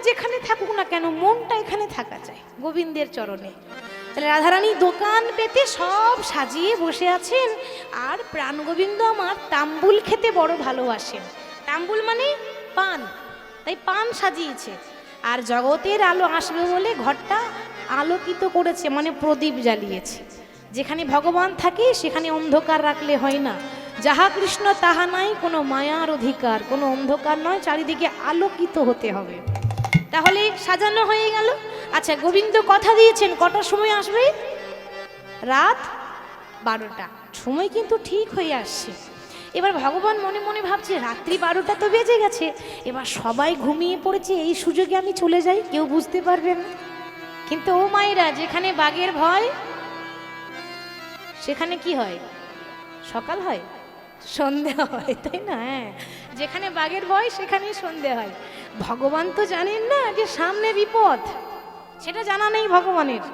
যেখানে থাকুক না কেন মনটা এখানে থাকা চাই, গোবিন্দের চরণে। তাহলে রাধারানী দোকান পেতে সব সাজিয়ে বসে আছেন, আর প্রাণ গোবিন্দ আমার তাম্বুল খেতে বড় ভালোবাসেন। তাম্বুল মানে পান, তাই পান সাজিয়েছে। আর জগতের আলো আসবে বলে ঘরটা আলোকিত করেছে, মানে প্রদীপ জ্বালিয়েছে। যেখানে ভগবান থাকে সেখানে অন্ধকার রাখলে হয় না। যাহা কৃষ্ণ তাহা নাই কোনো মায়ার অধিকার, কোনো অন্ধকার নয়, চারিদিকে আলোকিত হতে হবে। তাহলে সাজানো হয়ে গেল। আচ্ছা, গোবিন্দ কথা দিয়েছেন কটার সময় আসবে? রাত 12টা। সময় কিন্তু ঠিক হয়ে আসছে। এবার ভগবান মনে মনে ভাবছে রাত্রি 12টা তো বেজে গেছে, এবার সবাই ঘুমিয়ে পড়েছে, এই সুযোগে আমি চলে যাই, কেউ বুঝতে পারবে না। কিন্তু ও মায়েরা, যেখানে বাঘের ভয় সেখানে কি হয়? সকাল হয়, সন্ধে হয়, তাই না? হ্যাঁ, যেখানে বাঘের ভয় সেখানেই সন্ধে হয়। ভগবান তো জানেন না যে সামনে বিপদ, সেটা জানা নেই ভগবানের।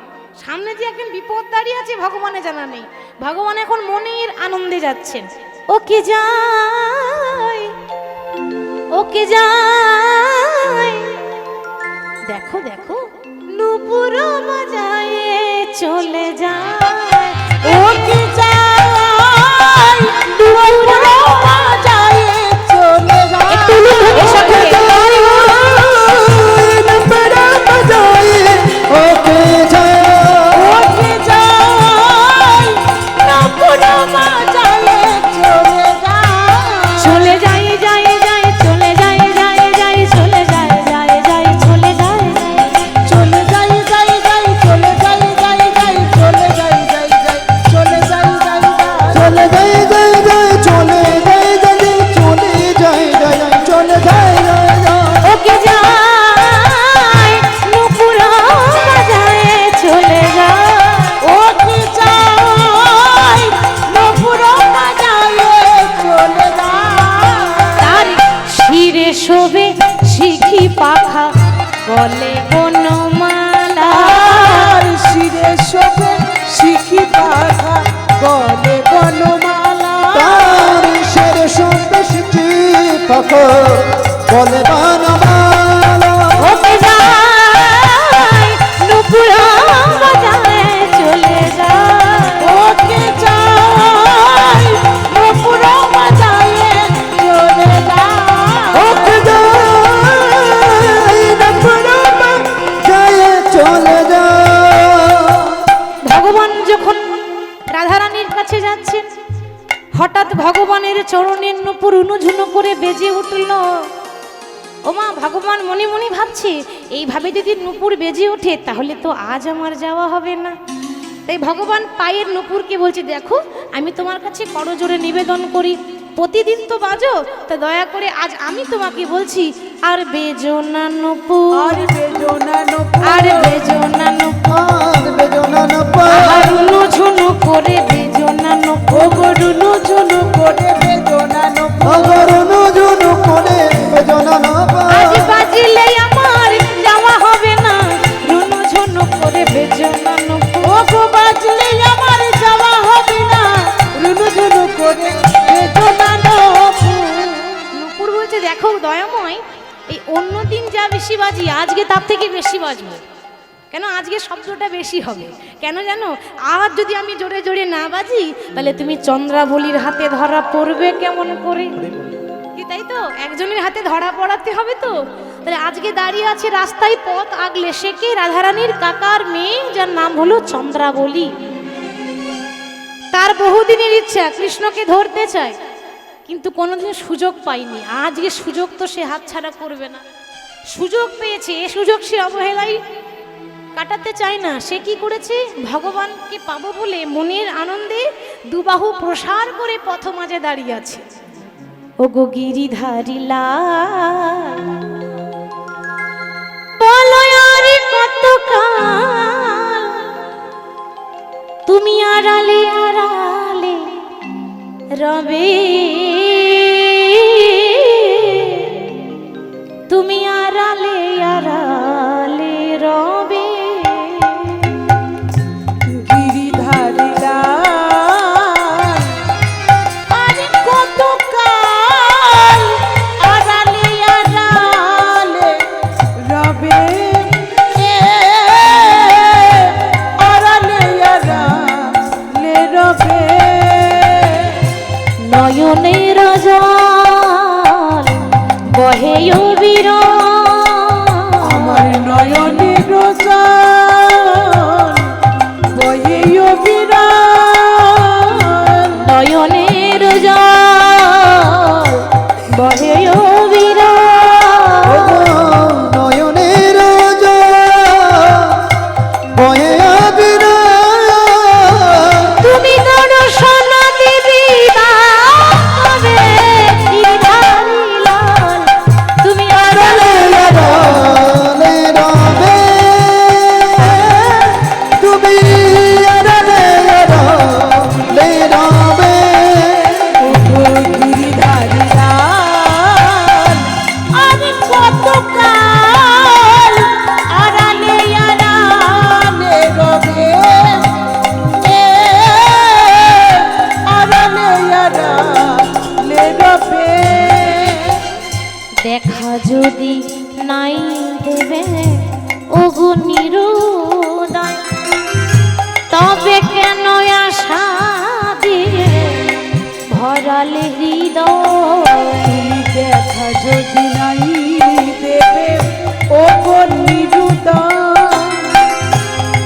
সামনে যে একজন বিপদ দাঁড়িয়ে আছে ভগবানের জানা নেই। ভগবান এখন মনের আনন্দে যাচ্ছেন। ওকে যাই, ওকে যাই, দেখো দেখো নুপুর বাজায় চলে যায়, ওকে যাই, নুপুর বাজায় চলে যায়, শোভে শিখি পাখা গলে বনমালা, শিরে শোভে শিখি পাখা গলে বনমালা, শিরে শোভে শিখি পাখা গলে বনমালা, ওকে যাই নুপুর বাজায় চলে যায়, ওকে যাই নুপুর বাজায় চলে যায়, রাধারানীর কাছে যাচ্ছেন। হঠাৎ ভগবানের চরণের নূপুর উনুঝুনু করে বেজে উঠল। ওমা, ভগবান মনে মনে ভাবছে এইভাবে যদি নূপুর বেজে ওঠে তাহলে তো আজ আমার যাওয়া হবে না। তাই ভগবান পায়ের নূপুরকে বলছে, দেখো আমি তোমার কাছে করজোড়ে নিবেদন করি, প্রতিদিন তো বাজো, তা দয়া করে আজ আমি তোমাকে বলছি আর বেজো না নূপুর, আর বেজো না নূপুর, আর বেজো না নূপুর, বেজো না নূপুর, আর উনুঝুনু করে বেজো না নূপুর, উনুঝুনু করে বেজো না নূপুর, উনুঝুনু করে বেজো না নূপুর, আজ বাজিলে আমার যাওয়া হবে না, উনুঝুনু করে বেজো না নূপুর, ও বাজলে আমার যাওয়া হবে না, উনুঝুনু করে বেজো না নূপুর। নূপুর বলছে, দেখো দয়াময়, এই অন্য দিন যা বেশি বাজি আজকে তার থেকে বেশি বাজবো। কেন? আজকে শব্দটা বেশি হবে। কেন জানো? আজ যদি আমি জোরে জোরে না বাজি তাহলে তুমি চন্দ্রাবলীর হাতে ধরা পড়বে কেমন করে, কি তাই তো? একজনের হাতে ধরা পড়াতে হবে তো। তাহলে আজকে দাঁড়িয়ে আছে রাস্তায় পথ আগলে, সে কে? রাধারানীর কাকার মেয়ে, যার নাম হলো চন্দ্রাবলী। তার বহুদিনের ইচ্ছা কৃষ্ণকে ধরতে চায়, কিন্তু কোনোদিন সুযোগ পায়নি। আজকে সুযোগ তো সে হাতছাড়া করবে না। সুযোগ পেয়েছে, এ সুযোগ সে অবহেলায় কাটাতে চায় না। সে কি করেছে? ভগবানকে পাবো বলে মনের আনন্দে দুবাহু প্রসার করে পথ মাঝে দাঁড়িয়ে আছে। ও গো গিরিধারী লাল, বলো আর কতকাল তুমি আড়ালে আড়ালে রবে, তুমি আড়ালে আড়ালে রবে, গিরিধারী লাল, আরে কতকাল আড়ালে আড়ালে রবে, বিরান আমার নয়নের জল বহে বিরান নয়নের জল বহে বিরান নয়নের জল বহে বিরান তুমি দর্শন দিবি বাবে গিরিধারী লাল তুমি আড়ালে আড়ালে রবে তুমি আড়ালে আড়ালে রবে গিরিধারী লাল আমি কতকাল আড়ালে আড়ালে রবে আড়ালে আড়ালে রবে দেখা যদি নাই দেবে ওগো নিরুদয় তবে কেন আশা দিয়ে ভরালে হৃদয় তুমি দেখা যদি নাই দেবে ও নিরুদয়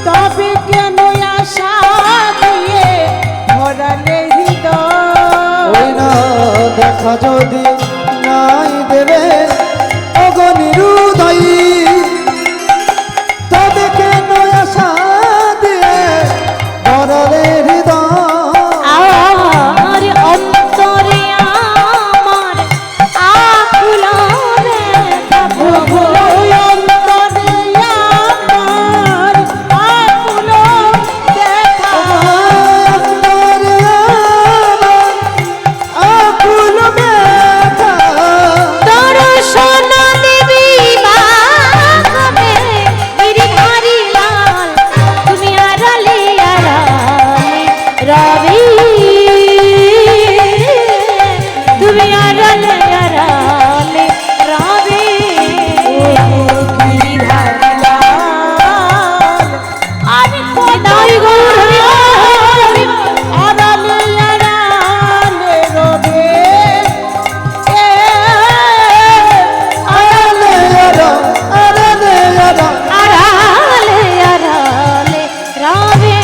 তবে কেন আশা দিয়ে ভরালে হৃদয় ওই না দেখা যদি নাই দেবে অগনিরুদয়ী তবে কেন আশা দিয়ে ভরালে হৃদয় আর অন্তরে আমার আকুল ব্যথা ওগো অন্তরে আমার আকুল ব্যথা অন্তরে আমার আকুল ব্যথা দর্শন দেবী বাবে গিরিধারী লাল তুমি আড়ালে আড়ালে রবি তুমি আড়ালে আড়ালে রবি গিরিধারী লাল আমি কোথায় গৌর আড়ালে আড়ালে রবে আড়ালে আড়ালে আড়ালে আড়ালে রবে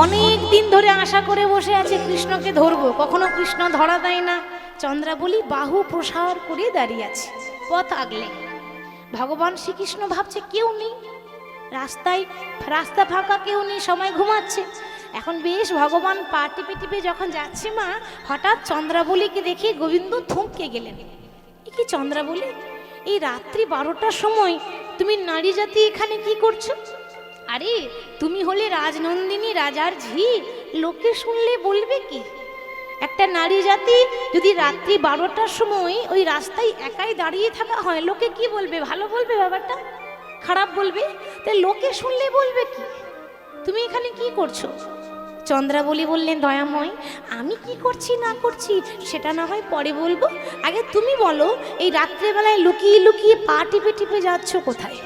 অনেক দিন ধরে আশা করে বসে আছে কৃষ্ণকে ধরবো, কখনো কৃষ্ণ ধরা দেয় না। চন্দ্রাবলী বাহু প্রসার করে দাঁড়িয়ে আছে পথ আগলে। ভগবান শ্রীকৃষ্ণ ভাবছে কেউ নেই রাস্তা ফাঁকা, কেউ নেই, সময় ঘুমাচ্ছে। এখন বেশ ভগবান পা টিপে টিপে যখন যাচ্ছে মা, হঠাৎ চন্দ্রাবলীকে দেখে গোবিন্দ থমকে গেলেন। এ কি চন্দ্রাবলী, এই রাত্রি 12টার সময় তুমি নারী জাতি এখানে কি করছো? আরে তুমি হলে রাজনন্দিনী, রাজার ঝি, লোকে শুনলে বলবে কি? একটা নারী জাতি যদি রাত্রি 12টার সময় ওই রাস্তায় একাই দাঁড়িয়ে থাকা হয়, লোকে কি বলবে? ভালো বলবে ব্যাপারটা, খারাপ বলবে? তাই লোকে শুনলে বলবে কি? তুমি এখানে কি করছো? চন্দ্রাবলী বললেন, দয়াময় আমি কি করছি না করছি সেটা না হয় পরে বলবো, আগে তুমি বলো এই রাত্রেবেলায় লুকিয়ে লুকিয়ে পা টিপে টিপে যাচ্ছ কোথায়?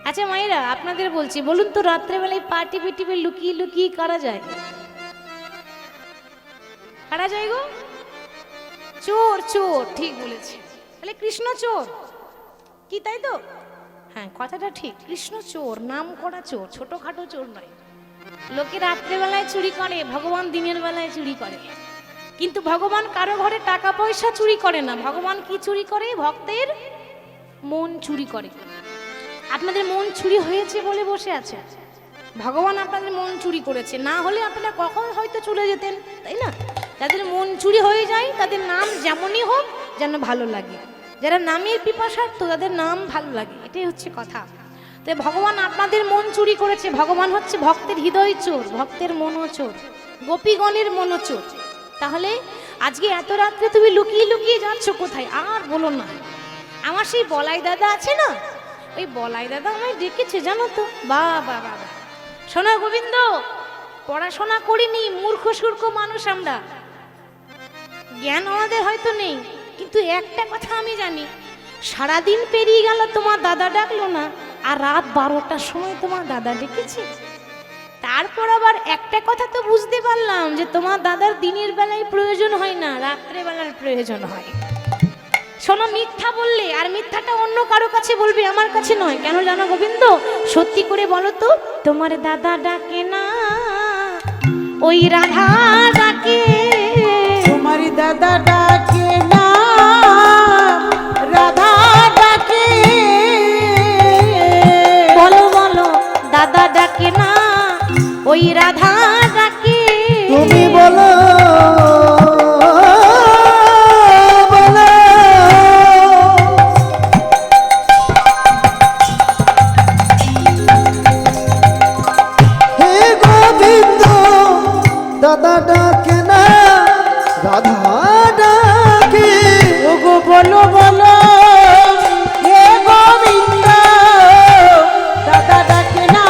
আচ্ছা মায়েরা আপনাদের বলছি, বলুন তো রাত্রেবেলায় পা টিপে টিপে লুকিয়ে লুকিয়ে কারা যায়? কারা যায় গো? চোর, চোর, ঠিক বলেছে। তাহলে কৃষ্ণ চোর কি, তাই তো? হ্যাঁ, কথাটা ঠিক, কৃষ্ণ চোর, নাম করা চোর, ছোটখাটো চোর নয়। লোকে রাত্রেবেলায় চুরি করে, ভগবান দিনের বেলায় চুরি করে। কিন্তু ভগবান কারো ঘরে টাকা পয়সা চুরি করে না, ভগবান কি চুরি করে? ভক্তের মন চুরি করে। আপনাদের মন চুরি হয়েছে বলে বসে আছে, ভগবান আপনাদের মন চুরি করেছে, না হলে আপনারা কখন হয়তো চলে যেতেন, তাই না? যাদের মন চুরি হয়ে যায় তাদের নাম যেমনই হোক যেন ভালো লাগে, যারা নামের পিপাসার্থ তাদের নাম ভালো লাগে, এটাই হচ্ছে কথা। তাই ভগবান আপনাদের মন চুরি করেছে। ভগবান হচ্ছে ভক্তের হৃদয় চোর, ভক্তের মনও চোর, গোপীগণের মনও চোর। তাহলে আজকে এত রাত্রে তুমি লুকিয়ে লুকিয়ে যাচ্ছ কোথায়? আর বলো না, আমার সেই বলাই দাদা আছে না, ওই বলাই দাদা আমায় ডেকেছে জানো তো। বাবা বাবা, শোনো গোবিন্দ, পড়াশোনা করিনি, মূর্খ সূর্খ মানুষ আমরা, জ্ঞান আমাদের হয়তো নেই, কিন্তু একটা কথা আমি জানি, সারাদিন পেরিয়ে গেল তোমার দাদা ডাকলো না, আর রাত 12টার সময় তোমার দাদা ডেকেছে। তারপর আবার একটা কথা তো বুঝতে পারলাম যে তোমার দাদার দিনের বেলায় প্রয়োজন হয় না, রাত্রে বেলার প্রয়োজন হয়। শোনো, মিথ্যা বললে আর মিথ্যাটা অন্য কারো কাছে বলবে, আমার কাছে নয়। কেন জানো গোবিন্দ? সত্যি করে বলো তো, তোমার দাদা ডাকে না, ওই রাধা ডাকে। তোমার দাদা ডাকে না, রাধা ডাকে। বলো বলো, দাদা ডাকে না, ওই রাধা ডাকে। তুমি বলো বলো হে গোবিন্দ, দাদা ডাকে না, রাধা ডাকে। ওগো বলো বলো, হে গোবিন্দ, দাদা ডাকে না,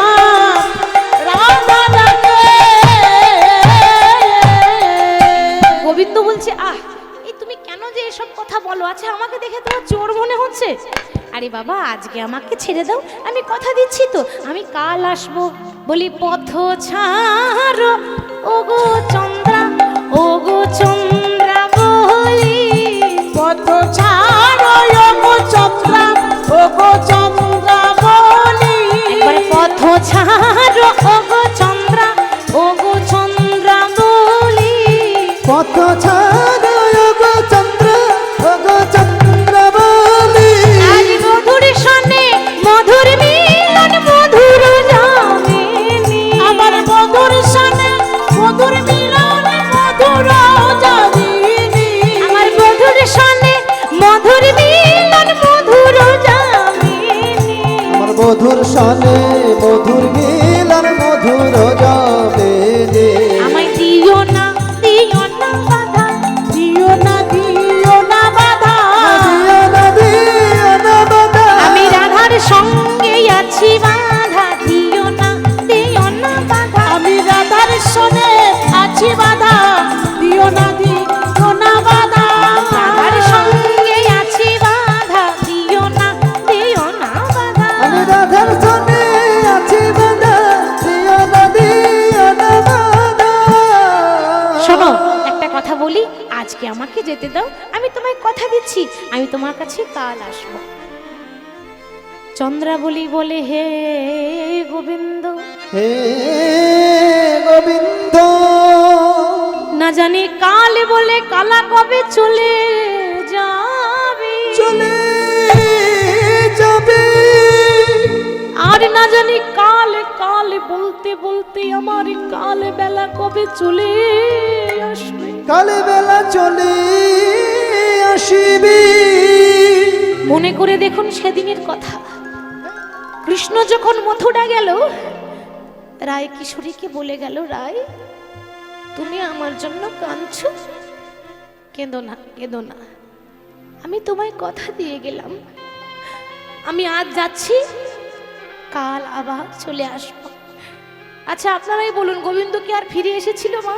রাধা ডাকে। গোবিন্দ বলছে, আহ এই তুমি কেন যে এসব কথা বলো? আচ্ছা, আমাকে দেখে তোমার চোর মনে হচ্ছে? আরে বাবা, আজকে আমাকে ছেড়ে দাও, আমি কথা দিচ্ছি তো, আমি কাল আসবো। বলি পথ ছাড়ো ওগো চন্দ্রা, ওগো চন্দ্রা বলি। পথ ছাড়ো ওগো চন্দ্রা, ওগো চন্দ্রা বলি। একবার পথ ছাড়ো ওগো চন্দ্রা, ওগো চন্দ্রা বলি। পথ ছাড়ো গো চন্দ্র, গো চন্দ্র বলি। আজ মধুর সনে মধুর মিলন, মধুর জামিনী। আমার মধুর সনে মধুর মিলন, মধুর জামিনী। আমার মধুর সনে মধুর মিলন, মধুর জামিনী। আমার মধুর সনে মধুর মিলন, মধুর যাবে রে। আমায় দিও না, দিও না বাধা। দিও না বাধা। দিও না, দিও না বাধা। আমি রাধার সঙ্গে আছি বাধা, দিও না, দিও না বাধা। আমি রাধার সনে আছি বাধা, দিও না বাধা। রাধার সঙ্গে আছি বাধা, দিও না, দিও না বাধা। আমি রাধার সনে আছি বাধা, দিও না, দিও না বাধা। শোনো, একটা কথা বলি, আজকে আমাকে যেতে দাও, আমি তোমায় কথা দিচ্ছি, আমি তোমার কাছে কাল আসবো। চন্দ্রাবলী বলে, হে গোবিন্দ, হে গোবিন্দ, না জানি কাল বলে কালা কবে চলে যাবে। চলে যাবে। আর না জানি কাল কাল বলতে বলতে আমার কাল বেলা কবে চলে আসবে। কালে বেলা চলে আসিবি। মনে করে দেখুন সেদিনের কথা, কৃষ্ণ যখন মথুরা গেল, রায় কিশোরীকে বলে গেল, রায় তুমি আমার জন্য কাঁদছো? কেঁদো না, কেঁদো না, আমি তোমায় কথা দিয়ে গেলাম, আমি আজ যাচ্ছি, কাল আবার চলে আসবো। আচ্ছা, আপনারাই বলুন, গোবিন্দ কি আর ফিরে এসেছিল মা?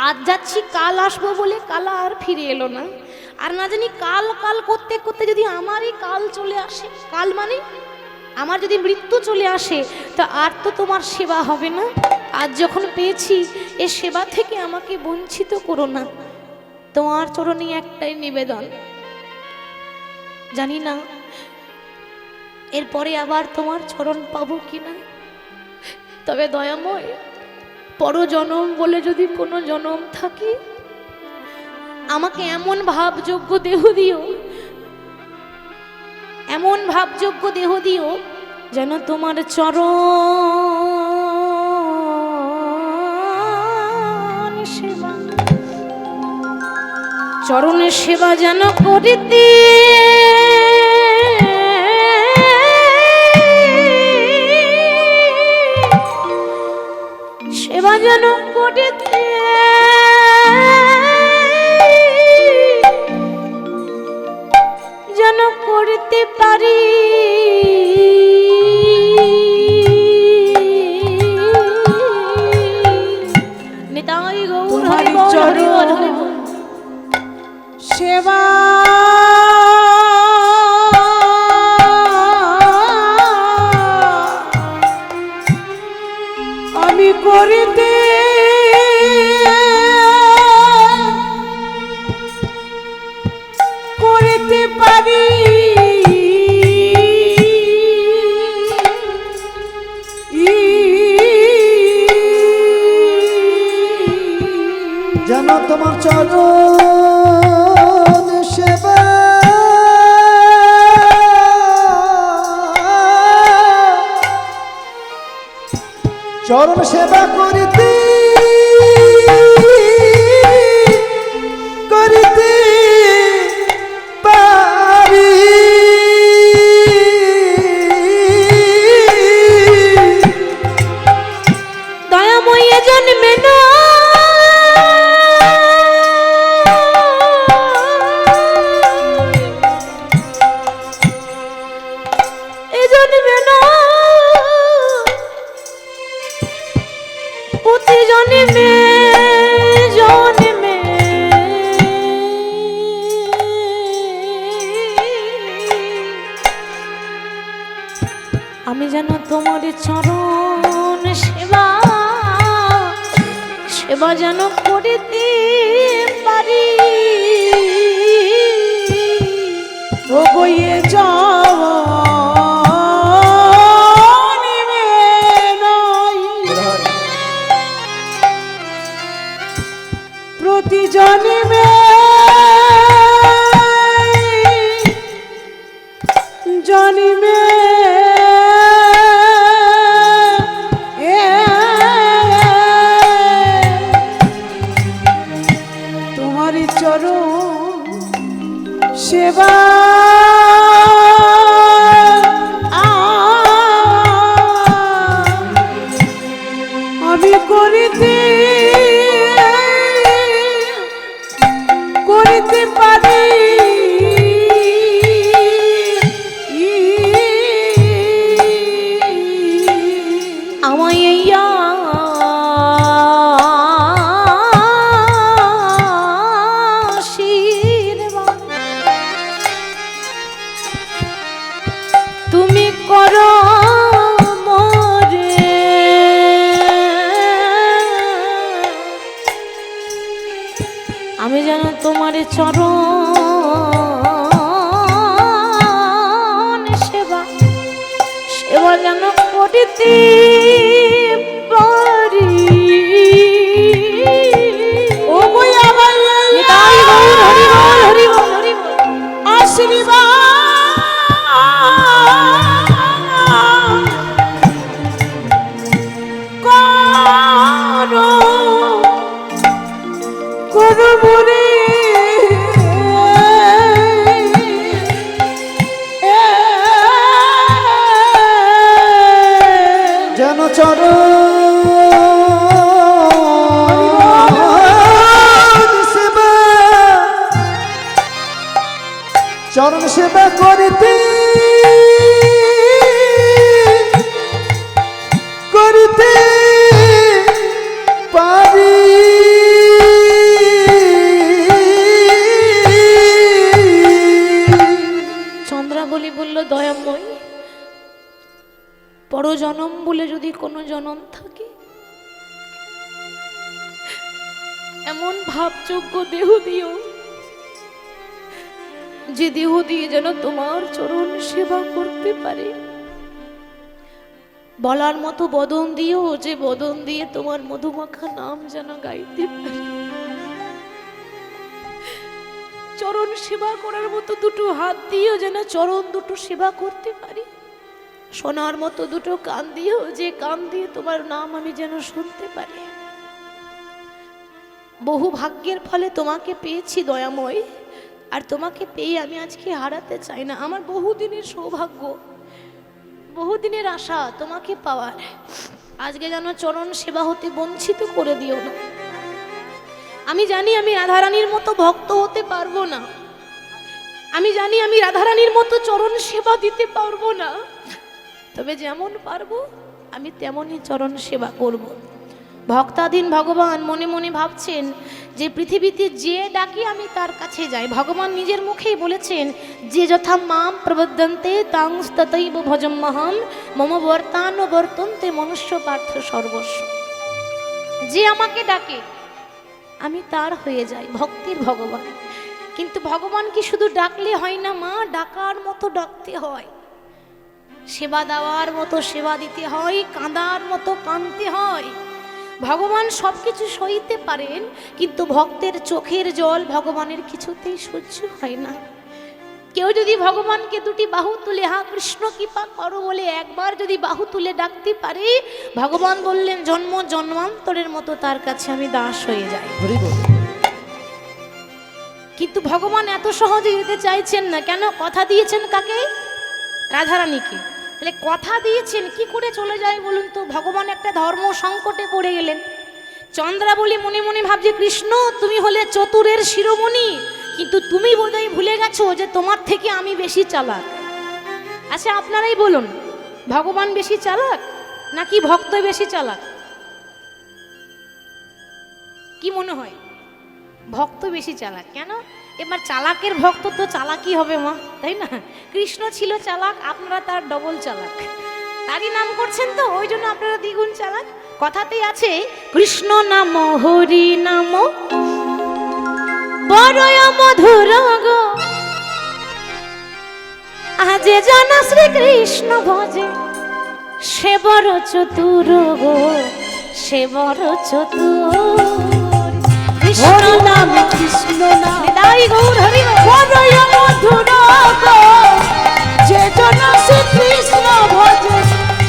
আজ যাচ্ছি কাল আসবো বলে কালা আর ফিরে এলো না। আর না জানি কাল কাল করতে করতে যদি আমারই কাল চলে আসে, কাল মানে আমার যদি মৃত্যু চলে আসে, তো আর তো তোমার সেবা হবে না। আজ যখন পেয়েছি, এ সেবা থেকে আমাকে বঞ্চিত করো না। তোমার চরণে একটাই নিবেদন, জানি না এরপরে আবার তোমার চরণ পাবো কিনা, তবে দয়াময়, পরজনম বলে যদি কোনো জনম থাকে, আমাকে এমন ভাবযোগ্য দেহ দিও, এমন ভাবযোগ্য দেহ দিও যেন তোমার চরণ সেবা, চরণের সেবা যেন করিতে সেবা যেন করিতে যেন করতে পারি। নিতাই গৌর হরি বল, হরি বল, হরি বল। সেবা করিতে পারি যেন তোমার চরণ সেবা চরণ সেবা করিতে করিতে পারি দয়াময় জন্মে না এ জন্মে না প্রতি জন্মে জন্মে আমি যেন তোমার চরণ সেবা সেবা যেন করিতে পারি ও বইয়ে যাওয়া প্রতি জন্মে জন্মে তোমার চরণ সেবা আমি করিতে করিতে পারি আমায় এই আশীর্বাদ তুমি করো মোরে আমি যেন তোমার চরণ সেবা সেবা যেন করিতে পারি ও বই আমার নিতাই গৌর হরি বল হরি বল হরি বল আশীর্বাদ করো করো মোরে যেন চরণ সেবা চরণ সেবা করিতে করিতে পারি চন্দ্রাবলী বলল দয়াময় পরজনম বলে যদি কোনো জনম থাকে এমন ভাবযোগ্য দেহ দিও যে দেহ দিয়ে যেন তোমার চরণ সেবা করতে পারে বলার মতো বদন দিও যে বদন দিয়ে তোমার মধুমাখা নাম যেন গাইতে পারে চরণ সেবা করার মতো দুটো হাত দিও যেন চরণ দুটো সেবা করতে পারি শোনার মতো দুটো কান দিও যে কান দিয়ে তোমার নাম আমি যেন শুনতে পারি বহু ভাগ্যের ফলে তোমাকে পেয়েছি দয়াময় আর তোমাকে পেয়ে আমি আজকে হারাতে চাই না আমার বহুদিনের সৌভাগ্য বহুদিনের আশা তোমাকে পাওয়ার আজকে যেন চরণ সেবা হতে বঞ্চিত করে দিও না আমি জানি আমি রাধারানীর মতো ভক্ত হতে পারবো না আমি জানি আমি রাধারানীর মতো চরণ সেবা দিতে পারবো না তবে যেমন পারবো আমি তেমনই চরণ সেবা করব ভক্তাধীন ভগবান মনে মনে ভাবছেন যে পৃথিবীতে যে ডাকি আমি তার কাছে যাই ভগবান নিজের মুখেই বলেছেন যে যথা মাম প্রবদন্তে তাং ততৈব ভজম্মহম মম বর্তান বর্তন্তে মনুষ্য পার্থ সর্বস্ব যে আমাকে ডাকে আমি তার হয়ে যাই ভক্তির ভগবান কিন্তু ভগবান কি শুধু ডাকলে হয় না মা, ডাকার মতো ডাকতে হয়, সেবা দেওয়ার মতো সেবা দিতে হয়, কাঁদার মতো কাঁদতে হয়। ভগবান সব কিছু সইতে পারেন, কিন্তু ভক্তের চোখের জল ভগবানের কিছুতেই সহ্য হয় না। কেউ যদি ভগবানকে দুটি বাহু তুলে হা কৃষ্ণ কৃপা করো বলে একবার যদি বাহু তুলে ডাকতে পারে, ভগবান বললেন জন্ম জন্মান্তরের মতো তার কাছে আমি দাস হয়ে যাই। হরি বল। কিন্তু ভগবান এত সহজে যেতে চাইছেন না কেন? কথা দিয়েছেন কাকে? রাধারানীকে। তাহলে কথা দিয়েছেন, কি করে চলে যায় বলুন তো? ভগবান একটা ধর্ম সংকটে পড়ে গেলেন। চন্দ্রাবলী মনে মনে ভাবছে কৃষ্ণ তুমি হলে চতুরের শিরোমণি, কিন্তু তুমি বোধহয় ভুলে গেছো যে তোমার থেকে আমি বেশি চালাক। আচ্ছা আপনারাই বলুন, ভগবান বেশি চালাক নাকি ভক্ত বেশি চালাক? কি মনে হয়? ভক্ত বেশি চালাক। কেন? এবার চালাকের ভক্ত তো চালাকই হবে মা, তাই না? কৃষ্ণ ছিল চালাক, আপনারা তার ডবল চালাক। তারই নাম করছেন তো, ওই জন্য আপনারা দ্বিগুণ চালাক। কথাতেই আছে কৃষ্ণ নাম হরি নাম বড়য় মধুর গো, আজে জানা শ্রীকৃষ্ণ ভজে সে বড় চতুর গো, সে বড় চতুর। কৃষ্ণ নাম কৃষ্ণ নাম নিতাই গৌর হরি বড়ই মধুর গো, যে জন শ্রীকৃষ্ণ ভজে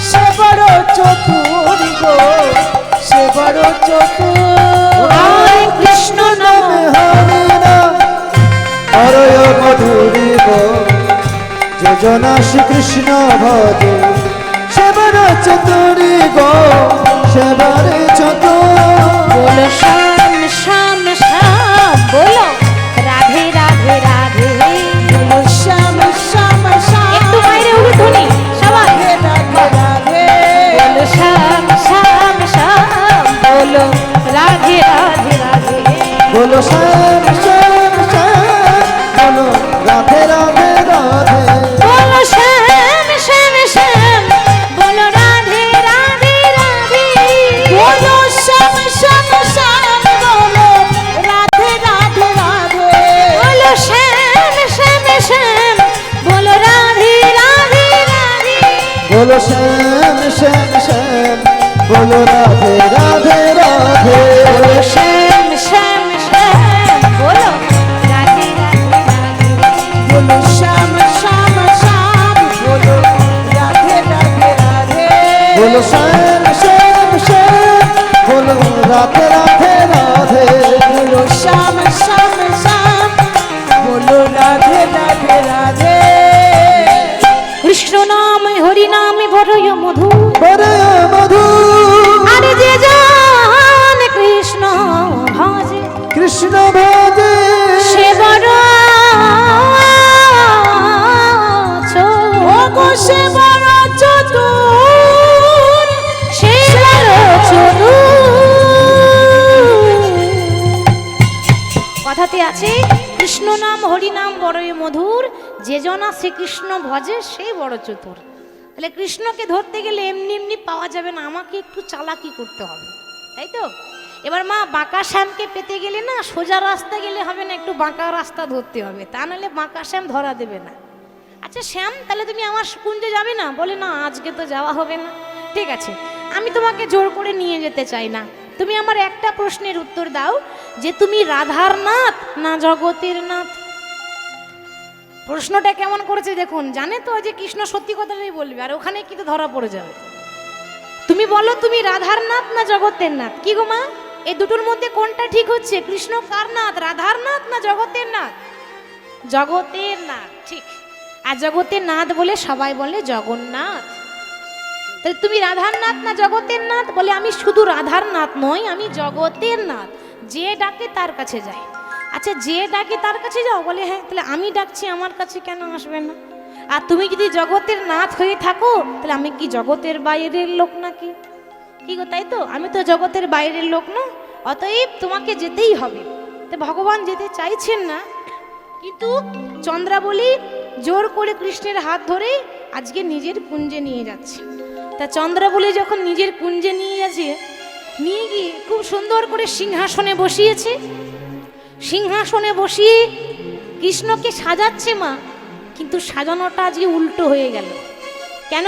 সে বড় চতুর গো, সে বড় চতুর। কৃষ্ণ নাম হরি নাম হরয় মধুরি গো, যে জনা শ্রীকৃষ্ণ ভজে সেবার চতুরি গো, সেবার চতুর। বলো শ্যাম শ্যাম শ্যাম, বলো রাধে রাধে রাধে, বলো শ্যাম শ্যাম শ্যাম, একটু বাইরে উলুধ্বনি সবাই। রাধে রাধে বলো শ্যাম শ্যাম শ্যাম, বলো রাধে রাধে রাধে, বলো শ্যাম শ্যাম শ্যাম, বলো রাধে রাধে রাধে। বলো শ্যাম শ্যাম শ্যাম, বলো রাধে রাধে রাধে, বলো শ্যাম শ্যাম শ্যাম, বলো রাধে রাধে রাধে। বলো শ্যাম শ্যাম শ্যাম, বলো রাধে রাধে রাধে, বলো শ্যাম শ্যাম শ্যাম, বলো রাধে রাধে রাধে। বলো শ্যাম শ্যাম শ্যাম, বলো রাধে রাধে রাধে, বলো শ্যাম শ্যাম শ্যাম, বলো রাধে রাধে রাধে। বলো শ্যাম শ্যাম শ্যাম, বলো রাধে রাধে রাধে। বলো শ্যাম শ্যাম শ্যাম, বলো রাধে রাধে রাধে। কৃষ্ণ নাম হরি নাম বড়ই মধু, হরয় মধু আরে যে জান কৃষ্ণ ভজে কৃষ্ণ ভজে সে বড় ওগো সে বড় চতুর, সে বড় চতুর। কথাতে আছে কৃষ্ণ নাম হরি নাম বড়ই মধুর, যে জনা শ্রীকৃষ্ণ ভজে সেই বড় চতুর। তাহলে কৃষ্ণকে ধরতে গেলে এমনি এমনি পাওয়া যাবে না, আমাকে একটু চালাকি করতে হবে, তাই তো? এবার মা বাঁকা শ্যামকে পেতে গেলে না সোজা রাস্তা গেলে হবে না, একটু বাঁকা রাস্তা ধরতে হবে, তা নাহলে বাঁকা শ্যাম ধরা দেবে না। আচ্ছা শ্যাম, তাহলে তুমি আমার কুঞ্জে যাবে না? বলে না, আজকে তো যাওয়া হবে না। ঠিক আছে, আমি তোমাকে জোর করে নিয়ে যেতে চাই না। তুমি আমার একটা প্রশ্নের উত্তর দাও, যে তুমি রাধার নাথ না জগতের নাথ? প্রশ্নটা কেমন করেছে দেখুন, জানে তো যে কৃষ্ণ সত্যি কথাটাই বলবে, আর ওখানে কিন্তু ধরা পড়ে যাবে। তুমি বলো তুমি রাধার নাথ না জগতের নাথ? কি গো মা, এই দুটোর মধ্যে কোনটা ঠিক হচ্ছে? কৃষ্ণ কার নাথ, রাধার নাথ না জগতের নাথ? জগতের নাথ, ঠিক। আর জগতের নাথ বলে সবাই বলে জগন্নাথ। তাহলে তুমি রাধার নাথ না জগতের নাথ? বলে আমি শুধু রাধার নাথ নই, আমি জগতের নাথ, যে ডাকে তার কাছে যাই। আচ্ছা যে ডাকে তার কাছে যাও? বলে হ্যাঁ। তাহলে আমি ডাকছি, আমার কাছে কেন আসবে না? আর তুমি যদি জগতের নাথ হয়ে থাকো, তাহলে আমি কি জগতের বাইরের লোক নাকি? কি গো, তাই তো? আমি তো জগতের বাইরের লোক না, অতএব তোমাকে যেতেই হবে। তো ভগবান যেতে চাইছেন না, কিন্তু চন্দ্রাবলী জোর করে কৃষ্ণের হাত ধরে আজকে নিজের কুঞ্জে নিয়ে যাচ্ছে। তা চন্দ্রাবলী যখন নিজের কুঞ্জে নিয়ে যাচ্ছে, নিয়ে গিয়ে খুব সুন্দর করে সিংহাসনে বসিয়েছে। সিংহাসনে বসিয়ে কৃষ্ণকে সাজাচ্ছে মা, কিন্তু সাজানোটা আজকে উল্টো হয়ে গেল। কেন?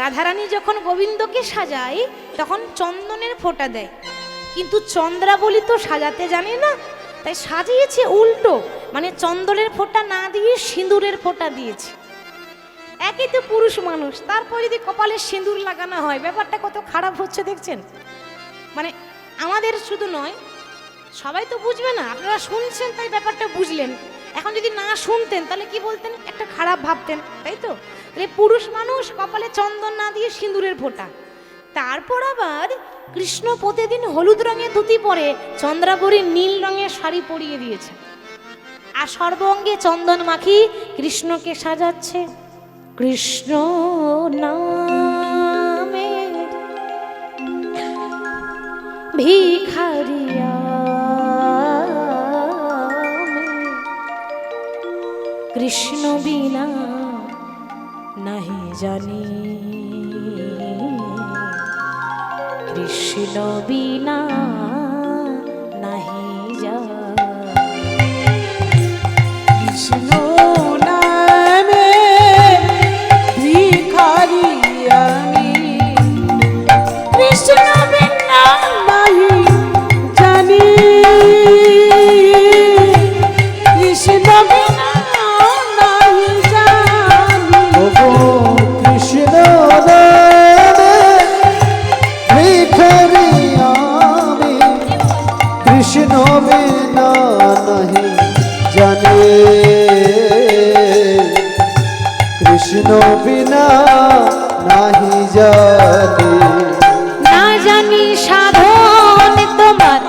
রাধারানী যখন গোবিন্দকে সাজায় তখন চন্দনের ফোঁটা দেয়, কিন্তু চন্দ্রাবলী তো সাজাতে জানে না, তাই সাজিয়েছে উল্টো, মানে চন্দনের ফোঁটা না দিয়ে সিঁদুরের ফোঁটা দিয়েছে। একই তো পুরুষ মানুষ, তারপর যদি কপালে সিঁদুর লাগানো হয়, ব্যাপারটা কত খারাপ হচ্ছে দেখছেন। মানে আমাদের শুধু নয়, সবাই তো বুঝবে না। আপনারা শুনছেন তাই ব্যাপারটা বুঝলেন, এখন যদি না শুনতেন তাহলে কি বলতেন, একটা খারাপ ভাবতেন, তাই তো? তাহলে পুরুষ মানুষ কপালে চন্দন না দিয়ে সিঁদুরের ফোঁটা। তারপর আবার কৃষ্ণ প্রতিদিন হলুদ রঙের ধুতি পরে, চন্দ্রাবরী নীল রঙের শাড়ি পরিয়ে দিয়েছে, আর সর্বঙ্গে চন্দন মাখি কৃষ্ণকে সাজাচ্ছে। কৃষ্ণ নামে ভিখারিয়া কৃষ্ণ বিনা নাহি জানি, কৃষ্ণ বিনা নাহি জানি। কৃষ্ণ নামে ভিখারি আমি, কৃষ্ণ বিনা নাহি জানি, কৃষ্ণ বিনা নাহি জানি। ওগো কৃষ্ণ নামে ভিখারি আমি, কৃষ্ণ বিনা নাহি জানি, কৃষ্ণ বিনা নাহি জানি। না জানি সাধন তোমার,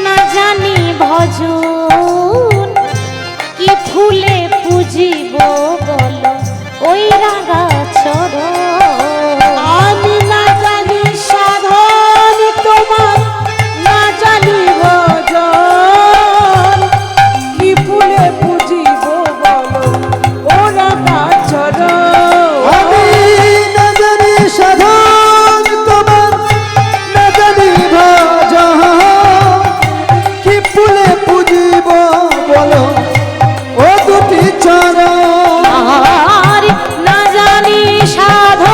না জানি ভজন, কি ফুলে পুজিব বলো ওই রাঙা চরণ। আমি না জানি সাধন তোমার, না জানি ভজন, কি ফুলে পুজিব বলো ওরা চরণ। আমি না জানি সাধন তোমার, না জানি ভজন, কি ফুলে পুজিব বলো ও দুটি চরণ। আর না জানি সাধন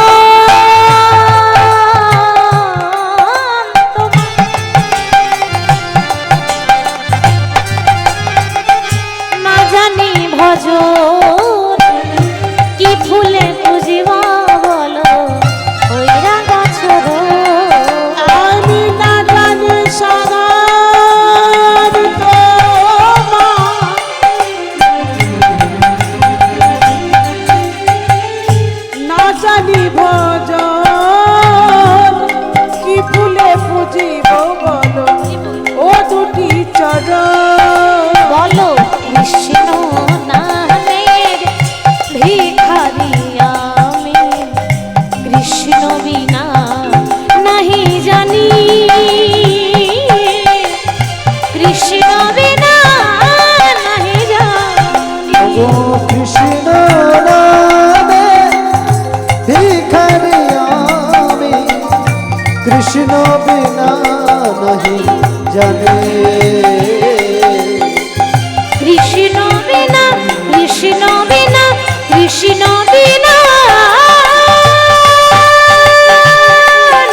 তোমার, না জানি ভজন, কি ফুলে পুজিব বলো ওই রাঙা চরণ। আমি না জানি সাধন তোমার, না জানি ভজন, কি ফুলে পুজিব বলো ও দুটি চরণ। বলো কৃষ্ণ নামের ভিখারি আমি, কৃষ্ণ বিনা নাহি জানি, কৃষ্ণ বিনা নাহি জানি। ওগো কৃষ্ণ নামে ভিখারি আমি, কৃষ্ণ বিনা নাহি জানি, কৃষ্ণ বিনা, কৃষ্ণ বিনা, কৃষ্ণ বিনা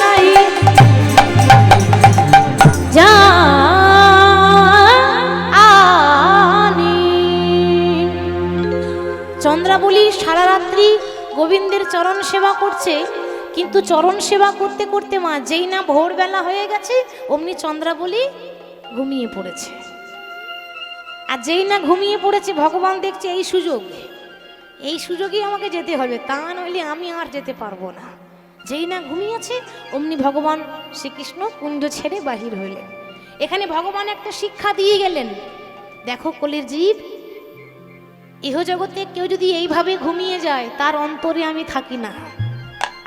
নাহি জানি। চন্দ্রাবলী সারা রাত্রি গোবিন্দের চরণ সেবা করছে, কিন্তু চরণ সেবা করতে করতে মা যেই না ভোরবেলা হয়ে গেছে অমনি চন্দ্রাবলী ঘুমিয়ে পড়েছে। আর যেই না ঘুমিয়ে পড়েছে ভগবান দেখছে এই সুযোগেই আমাকে যেতে হবে, তা নইলে আমি আর যেতে পারবো না। যেই না ঘুমিয়েছে অমনি ভগবান শ্রীকৃষ্ণ কুঞ্জ ছেড়ে বাহির হইলেন। এখানে ভগবান একটা শিক্ষা দিয়ে গেলেন, দেখো কলির জীব, ইহজগতে কেউ যদি এইভাবে ঘুমিয়ে যায় তার অন্তরে আমি থাকি না।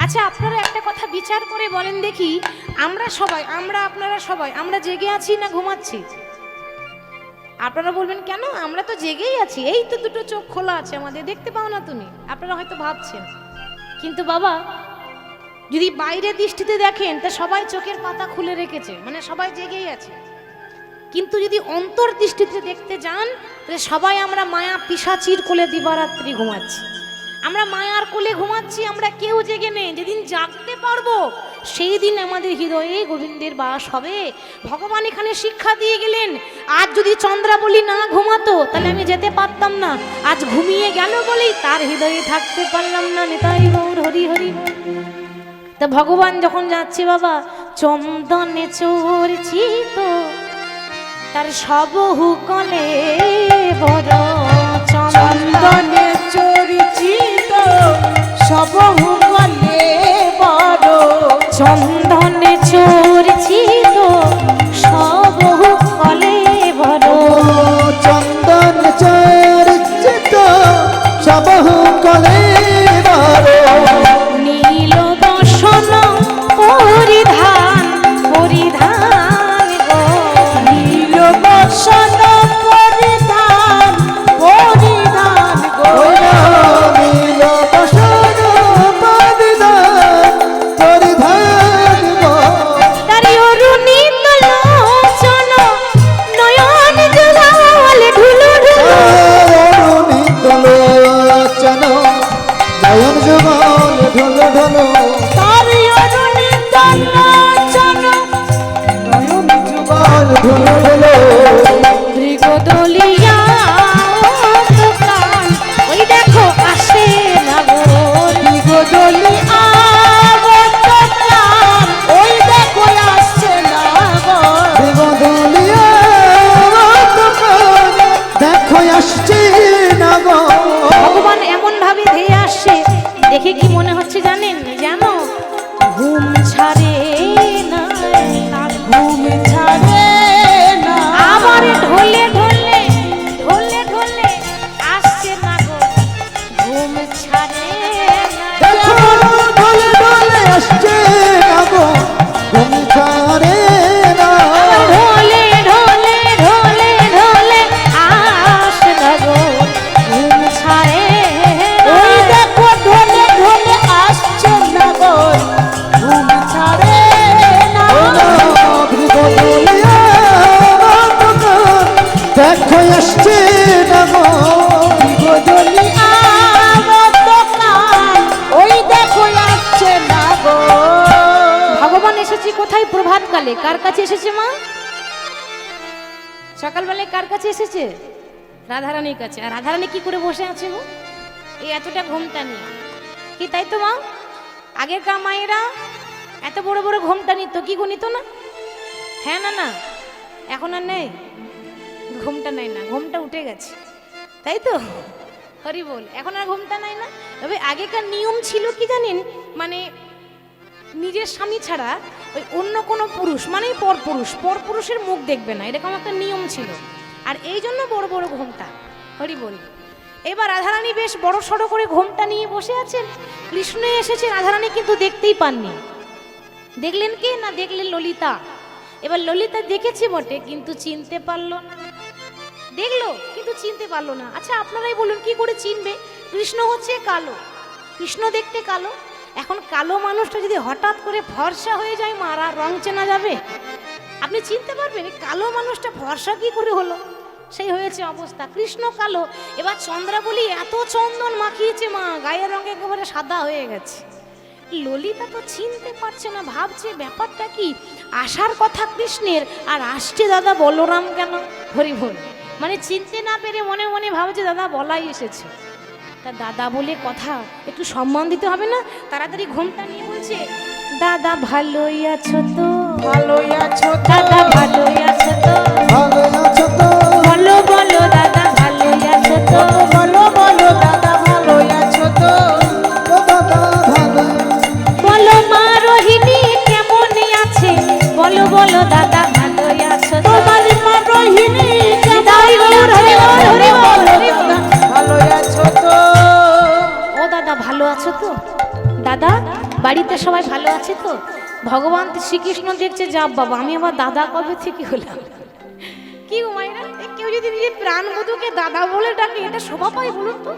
আচ্ছা আপনারা একটা কথা বিচার করে বলেন দেখি, আমরা আপনারা সবাই আমরা জেগে আছি না ঘুমাচ্ছি? আপনারা বলবেন কেন, আমরা তো জেগেই আছি, এই তো দুটো চোখ খোলা আছে আমাদের, দেখতে পাও না তুমি? আপনারা হয়তো ভাবছেন, কিন্তু বাবা যদি বাইরের দৃষ্টিতে দেখেন তা সবাই চোখের পাতা খুলে রেখেছে, মানে সবাই জেগেই আছে। কিন্তু যদি অন্তর্দৃষ্টিতে দেখতে যান তাহলে সবাই আমরা মায়া পিশাচির কোলে দিবারাত্রি ঘুমাচ্ছি, আমরা মায়ার কোলে ঘুমাচ্ছি, আমরা কেউ জেগে নেই। যেদিন জাগতে পারবো সেই দিন আমাদের হৃদয়ে গোবিন্দের বাস হবে। ভগবান এখানে শিক্ষা দিয়ে গেলেন, আজ যদি চন্দ্রাবলী না ঘুমাতো তাহলে আমি যেতে পারতাম না, আজ ঘুমিয়ে গেল বলেই তার হৃদয়ে থাকতে পারলাম না। নিতাই গৌর হরি হরি। তা ভগবান যখন যাচ্ছে বাবা চন্দনে চর্চিত তার সবহু কলে বড় চন্দনে চরিচিত সবহু কলে বড়, চন্দনে চর্চিত সবহু কলে বড়, চন্দন চর্চিত সবহু কলে বড়, নীল দর্শন পরিধান পরিধান গো, নীল বসন পরিধান পরিধান গো, নীল বসন পরিধান পরিধান গো, তারি অরুণিত লোচন নয়ন জুড়ালে ঢুলু ঢুলু, অরুণিত লোচন নয়ন যুগল ঢোল ঢোল, তারি অরুণিত লোচন নয়ন যুগল ঢোল ঢোল, মৃগদলিয়া দোকান ওই দেখো আসে না গোর, গদলি আগত প্রাণ, ওই দেখো আসছে না গো, দেবদলিয়া দোকান দেখো আসছে না গো, ভগবান এমন ভাবে ধেয়ে আসছে দেখে কি মনে হচ্ছে জানেন? জানো ঘুম ছাড়ে না তার, ঘুম ছাড়ে না, আবার ঢলে ঢলে ঢলে ঢলে আসছে না গো, ঘুম ছাড়ে না। দেখো ঢলে ঢলে আসছে না গো, ঘুম ছাড়ে না, ঢলে ঢলে ঢলে ঢলে আসে না গো, ঘুম ছাড়ে না। ওই দেখো ঢলে ঢলে আসছে না গো, ঘুম ছাড়ে না, দেবদলিয়া দোকান দেখো আসছে না গো, গদলি আগত প্রাণ, ওই দেখো আসছে না গো, ভগবান এসেছে কোথায়? প্রভাতকালে। কার কাছে এসেছে মা? সকালবেলায় কার কাছে এসেছে? রাধারানীর কাছে। আর রাধারানী কি করে বসে আছে গো? এই এতটা ঘোমটা নিয়ে, কি তাই তো মা? আগেরকার মায়েরা এত বড় বড় ঘোমটা নিত, কি গো নিত না? হ্যাঁ না না, এখন আর নেই ঘোমটা, নাই না, ঘোমটা উঠে গেছে, তাই তো? হরি বল, এখন আর ঘোমটা নাই না। তবে আগেকার নিয়ম ছিল কি জানেন, মানে নিজের স্বামী ছাড়া ওই অন্য কোনো পুরুষ মানে পরপুরুষের মুখ দেখবে না, এরকম একটা নিয়ম ছিল। আর এই জন্য বড় বড় ঘোমটা। হরি বল। এবার রাধারানী বেশ বড় সড়ো করে ঘোমটা নিয়ে বসে আছেন, কৃষ্ণ এসেছে, রাধারানী কিন্তু দেখতেই পাননি। দেখলেন কে না? দেখলেন ললিতা। এবার ললিতা দেখেছে বটে কিন্তু চিনতে পারলো না, দেখলো কিন্তু চিনতে পারলো না। আচ্ছা আপনারাই বলুন কি করে চিনবে? কৃষ্ণ হচ্ছে কালো, কৃষ্ণ দেখতে কালো। এখন কালো মানুষটা যদি হঠাৎ করে ফর্সা হয়ে যায় মারা, রং চেনা যাবে? আপনি চিনতে পারবেন এই কালো মানুষটা ফর্সা কি করে হলো? সেই হয়েছে অবস্থা, কৃষ্ণ কালো। এবার চন্দ্রাবলী এত চন্দন মাখিয়েছে মা, গায়ের রঙ একেবারে সাদা হয়ে গেছে। ললিতা তো চিনতে পারছে না, ভাবছে ব্যাপারটা কি, আসার কথা কৃষ্ণের আর আসছে দাদা বলরাম কেন? হরি বল। মানে চিনতে না পেরে মনে মনে ভাবছে দাদা বলাই এসেছে, তা দাদা বলে কথা, একটু সম্মান দিতে হবে না? তাড়াতাড়ি ঘোমটা নিয়ে বলছে, দাদা ভালোই আছো তো? ভালোই আছো তো? দাদা ভালোই আছো তো? ভালো আছো তো, বলো বলো দাদা ভালোই আছো তো? বলো বলো দাদা ভালোই আছো তো? ও দাদা ভালো, বলো মা রোহিণী কেমন আছে? বলো বলো দাদা ভালোই আছো তো? তোমার মা রোহিণী হরি বল, হরি বল, হরি বল, হরি বল। ভালোই আছো তো? ও দাদা ভালো আছো তো? দাদা বাড়িতে সবাই ভালো আছে তো? ভগবান শ্রীকৃষ্ণ দেখছে, যা বাবা আমি আবার দাদা কবে থেকে হলাম। কি গো মায়েরা, কেউ যদি নিজের প্রাণ বধূকে দাদা বলে ডাকে এটা শোভা পায় বলুন তো?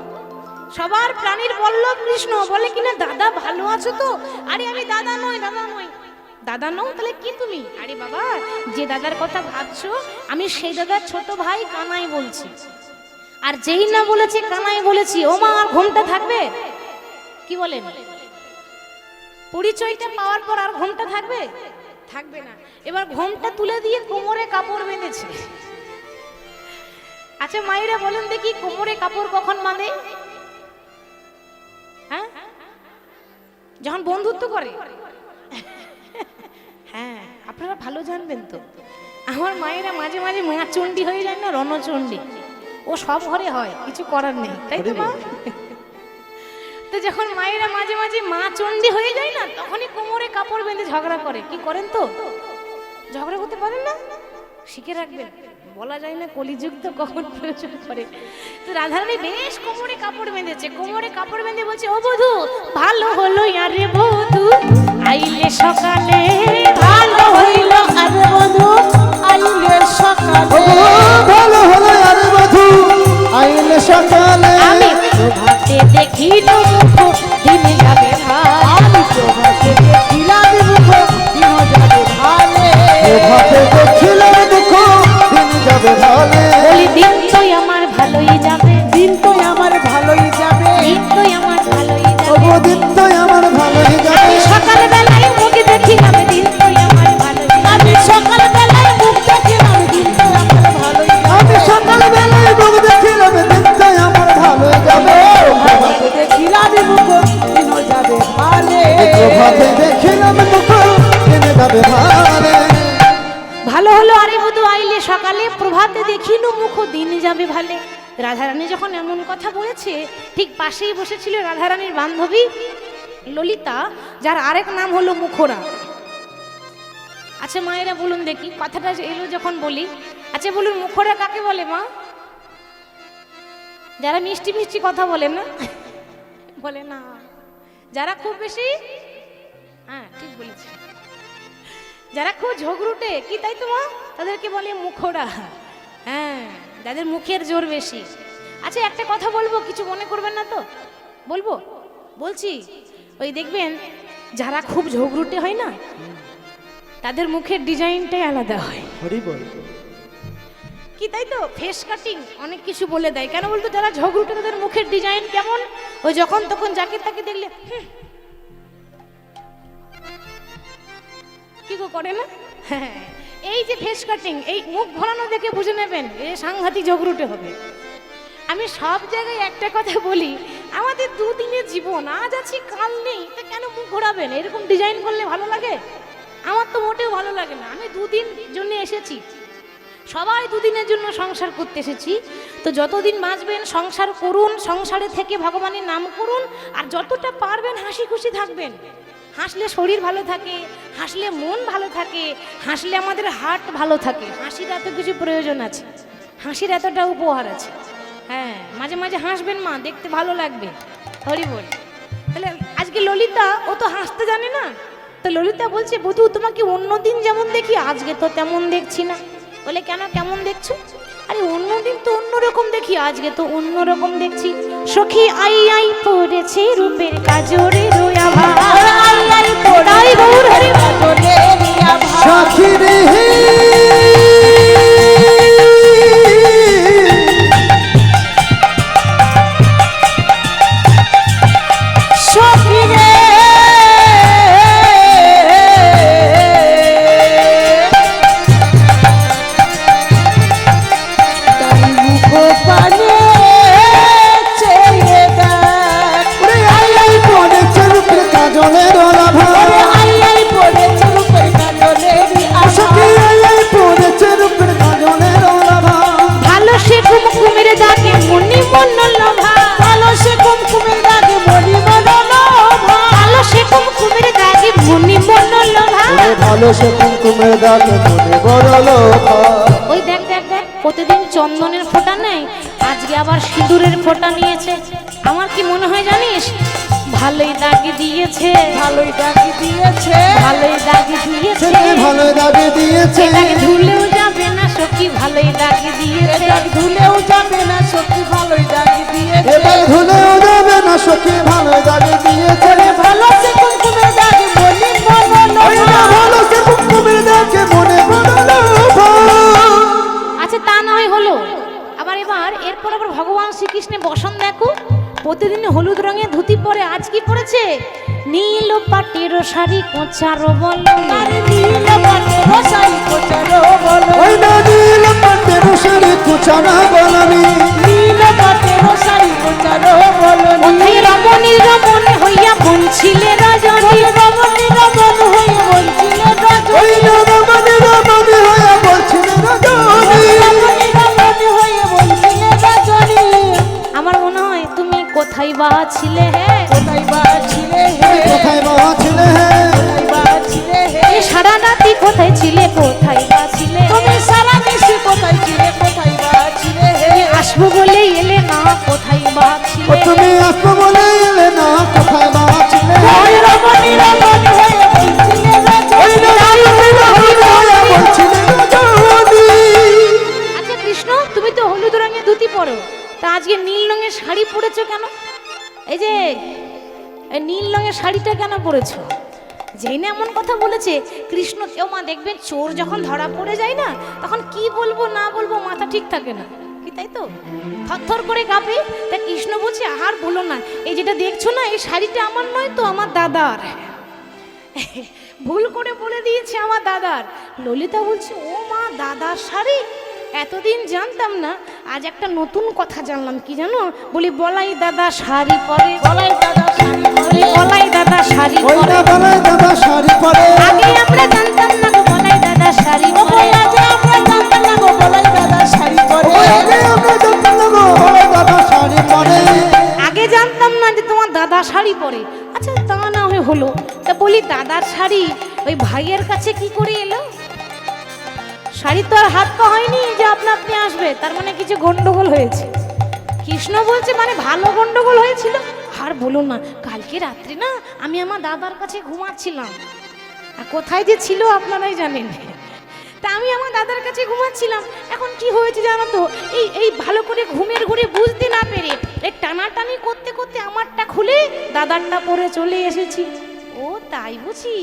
সবার প্রাণীর বল্লভ কৃষ্ণ বলে কিনা দাদা ভালো আছো তো? আরে আমি দাদা নই, দাদা নই, দাদা নও তাহলে কি তুমি? আরে বাবা, যে দাদার কথা ভাবছো আমি সেই দাদার ছোট ভাই কানাই বলছি। আর যেই না বলেছি কানাই বলেছি, ও মা আর ঘুমটা থাকবে? কি বলেন? পরিচয়টা পাওয়ার পর আর ঘুমটা থাকবে? থাকবে না। এবার ঘুমটা তুলে দিয়ে কোমরে কাপড় বেঁধেছে। আচ্ছা মায়েরা বলেন দেখি, কোমরে কাপড় কখন বাঁধে? হ্যাঁ, যখন বন্ধুত্ব করে। হ্যাঁ, আপনারা ভালো জানবেন তো। আমার মায়েরা মাঝে মাঝে মা চণ্ডী হয়ে যায় না, রণচণ্ডী। ও সব ঘরে হয়, কিছু করার নেই, তাই তো মা? তো যখন মায়েরা মাঝে মাঝে মা চণ্ডী হয়ে যায় না, তখনই কোমরে কাপড় বেঁধে ঝগড়া করে। কি করেন তো? ঝগড়া করতে পারেন না? শিখে রাখবেন, বলা যায় না কলিযুগ তো কখন প্রয়োজন করে। তো রাধারানী বেশ কোমরে কাপড় বেঁধেছে। কোমরে কাপড় বেঁধে বলছে, ও বধূ ভালো হলো আরে বধূ আইলে সকালে, ভালো হইল আরে বধূ আইলে সকালে, ভালো হলো আরে বধূ আইলে সকালে, আমি প্রভাতে দেখি মুখ দিন যাবে ভাই, আমি প্রভাতে দেখিলাম মুখ দিন যাবে ভালে, প্রভাতে দেখিলাম মুখ দিন যাবে ভালে, বলি দিন তো আমার ভালোই যাবে, দিন তো আমার ভালোই যাবে, দিন তো আমার ভালোই ও যাবে, দিন তো আমার ভালোই যাবে, আমি সকাল বেলায় মুখ দেখিলাম দিন তো আমার ভালোই যাবে, আমি সকাল বেলায় মুখ দেখিলাম দিন তো আমার ভালোই যাবে, আমি সকাল বেলায় মুখ দেখিলাম দিন তো আমার ভালোই যাবে, প্রভাতে দেখিলাম মুখ দিন যাবে ভালে, প্রভাতে দেখিলাম মুখ দিন যাবে ভালে, ভালো হলো আরে বধূ আইলে সকালে, প্রভাতে দেখিনু মুখ দিন যাবে ভালে। রাধারানী যখন এমন কথা বলেছে, ঠিক পাশেই বসেছিল রাধারানীর বান্ধবী ললিতা, যার আরেক নাম হলো মুখরা। আচ্ছা মায়েরা বলুন দেখি, কথাটা এলো যখন বলি, আচ্ছা বলুন মুখরা কাকে বলে মা? যারা মিষ্টি মিষ্টি কথা বলে না? বলে না, যারা খুব বেশি, হ্যাঁ ঠিক বলেছি, যারা খুব ঝগড়ুটে, কি তাই তো মা? তাদেরকে বলে মুখরা। হ্যাঁ, যাদের মুখের জোর বেশি। আচ্ছা একটা কথা বলবো, কিছু মনে করবেন না তো? বলবো, বলছি। ওই দেখবেন যারা খুব ঝগড়ুটে হয় না, তাদের মুখের ডিজাইনটাই আলাদা হয়। হরি বল, কি তাই তো? ফেস কাটিং অনেক কিছু বলে দেয়। কেন বলতো? যারা ঝগড়ুটে তাদের মুখের ডিজাইন কেমন, ওই যখন তখন যাকে তাকে দেখলে কি গো করে না? হ্যাঁ, এই যে ফেস কাটিং, এই মুখ ঘোরানো দেখে বুঝে নেবেন এ সাংঘাতিক ঝগড়ুটে হবে। আমি সব জায়গায় একটা কথা বলি, আমাদের দুদিনের জীবন, আজ আছি কাল নেই, তা কেন মুখ ঘোরাবেন? এরকম ডিজাইন করলে ভালো লাগে? আমার তো মোটেও ভালো লাগে না। আমি দুদিন জন্য এসেছি, সবাই দুদিনের জন্য সংসার করতে এসেছি। তো যতদিন বাঁচবেন সংসার করুন, সংসারে থেকে ভগবানের নাম করুন, আর যতটা পারবেন হাসি খুশি থাকবেন। হাসলে শরীর ভালো থাকে, হাসলে মন ভালো থাকে, হাসলে আমাদের হার্ট ভালো থাকে। হাসির এত কিছু প্রয়োজন আছে, হাসির এতটা উপহার আছে। হ্যাঁ, মাঝে মাঝে হাসবেন মা, দেখতে ভালো লাগবে। হরি বল। তাহলে আজকে ললিতা, ও তো হাসতে জানে না, তো ললিতা বলছে, বধূ তোমাকে অন্যদিন যেমন দেখি আজকে তো তেমন দেখছি না। বলে কেন, কেমন দেখছো? আরে অন্যদিন তো অন্যরকম দেখি, আজকে তো অন্যরকম দেখছি। সখী আই আই পড়েছে রূপের কাজরে রোয়া ভাই, আই আই পড়াই গৌর হরি চলে রিয়া ভাই, সাক্ষী রে সখী রে তাই মুখ পানে চেয়ে দেখ, ওরে আই আই পড়েছে রূপের কাজলের আভা, ওরে আই আই পড়েছে রূপের কাজলের সাক্ষী আভা, আই আই পড়েছে রূপের কাজলের আভা, ভালো সে কুমকুমের দাগে মনি মন লোভা, ভালো সে কুমকুমের দাগে মনি মনোলোভা, ভালো সে কুমকুমের দাগে মনি মন লোভা। ওরে ভালো সে কুমকুমের দাগে মনে বড় লোভা। ওই দেখ দেখ দেখ, প্রতিদিন চন্দনের ফোঁটা নেয়, আজকে আবার সিঁদুরের ফোঁটা নিয়েছে। আমার কি মনে হয় জানিস, ভালোই দাগি দিয়েছে, ভালোই দাগি দিয়েছে, ভালোই দাগি দিয়েছে, ছেলে ভালো দাগে দিয়েছে, এটাকে ধুলেও যাবে না সখী, ভালোই দাগি দিয়েছে। এটা ধুলেও যাবে না সত্যি ভালোই দাগি দিয়েছে, এবার ধুলেও যাবে না সখী ভালো দাগে দিয়েছে, ওরে ভালো সে কুমকুমের দাগে মনি ওই না মনোলোভা, ভালো প্রতিদিন হলুদ রঙের ধুতি পরে, আজ কি পরেছে? নীল পাটের শাড়ি কোঁচার বলনি। আরে নীল পাটের শাড়ি কোচারো বলো, ওই না নীল পাটের শাড়ি কুচানা বলনি। নীল পাটের শাড়ি কোচারো বলো, কোথায় রমণী রমণ হইয়া বলছিলে রজনী। রমণী রমণ হয়ে বলছিলে ওই রজনী, না রমণী রমণী হয়ে বলছিলেন রজনী। রমণী রমণ হয়ে বলছিলে রজনী। আমার মনে হয় তুমি কোথায় বা ছিলে হে? কোথায় বা ছিলে হে, কোথায় বাবা ছিলে হে? কোথায় বা ছিলে হে, এই সারা রাতি কোথায় ছিলে, কোথায় বা ছিলে? তুমি সারা দেশে কোথায় ছিলে, কোথায় বা ছিলে হে, আসবো বলে এলে না, কোথায় বা ও ছিলে? তুমি আসবো বলে এলে না, কোথায় বাবা ছিলে? ওই রমণী রমণ হয়ে বলছিলে ওই রজনী। না রমণী রমণী হয়ে বলছিলেন রজনী। আচ্ছা কৃষ্ণ, তুমি তো হলুদ রঙের ধুতি পরো, তা আজকে নীল রঙের শাড়ি পরেছো কেন? এই যে এই নীল রঙের শাড়িটা কেন পরেছো? যেই না এমন কথা বলেছে কৃষ্ণ, কেউ মা দেখবেন চোর যখন ধরা পড়ে যায় না, তখন কি বলবো না বলবো মাথা ঠিক থাকে না, কি তাই তো? থরথর করে কাঁপে। তা কৃষ্ণ বলছে আর বলো না, এই যেটা দেখছো না, এই শাড়িটা আমার নয় তো, আমার দাদার। ভুল করে বলে দিয়েছে আমার দাদার। ললিতা বলছে ও মা, দাদার শাড়ি? এতদিন জানতাম না, আজ একটা নতুন কথা জানলাম। কি জানো? বলি বলাই দাদা শাড়ি পরে, বলাই দাদা শাড়ি পরে, বলাই দাদা শাড়ি ওই পরে। না বলাই দাদা শাড়ি পরে। আগে আমরা জানতাম না গো বলাই দাদা শাড়ি ও পরে। বলা যে আমরা জানতাম না গো বলাই দাদা শাড়ি পরে, ওই আগে আমরা জানতাম না গো বলাই দাদা শাড়ি পরে। আগে জানতাম না যে তোমার দাদা শাড়ি পরে। আচ্ছা তা না হয়ে হলো, তা বলি দাদার শাড়ি ওই ভাইয়ের কাছে কি করে এলো? শাড়ি তো আর হাত পা হয়নি যে আপনা আপনি আসবে, তার মানে কিছু গন্ডগোল হয়েছে। কৃষ্ণ বলছে মানে ভালো গন্ডগোল হয়েছিল। আর বলো না, কালকে রাত্রে না আমি আমার দাদার কাছে ঘুমাচ্ছিলাম, আর কোথায় যে ছিল আপনারাই জানেন। তা আমি আমার দাদার কাছে ঘুমাচ্ছিলাম, এখন কি হয়েছে জানো তো, এই এই ভালো করে ঘুমের ঘুরে বুঝতে না পেরে এই টানাটানি করতে করতে আমারটা খুলে দাদারটা পরে চলে এসেছি। ও তাই বুঝি?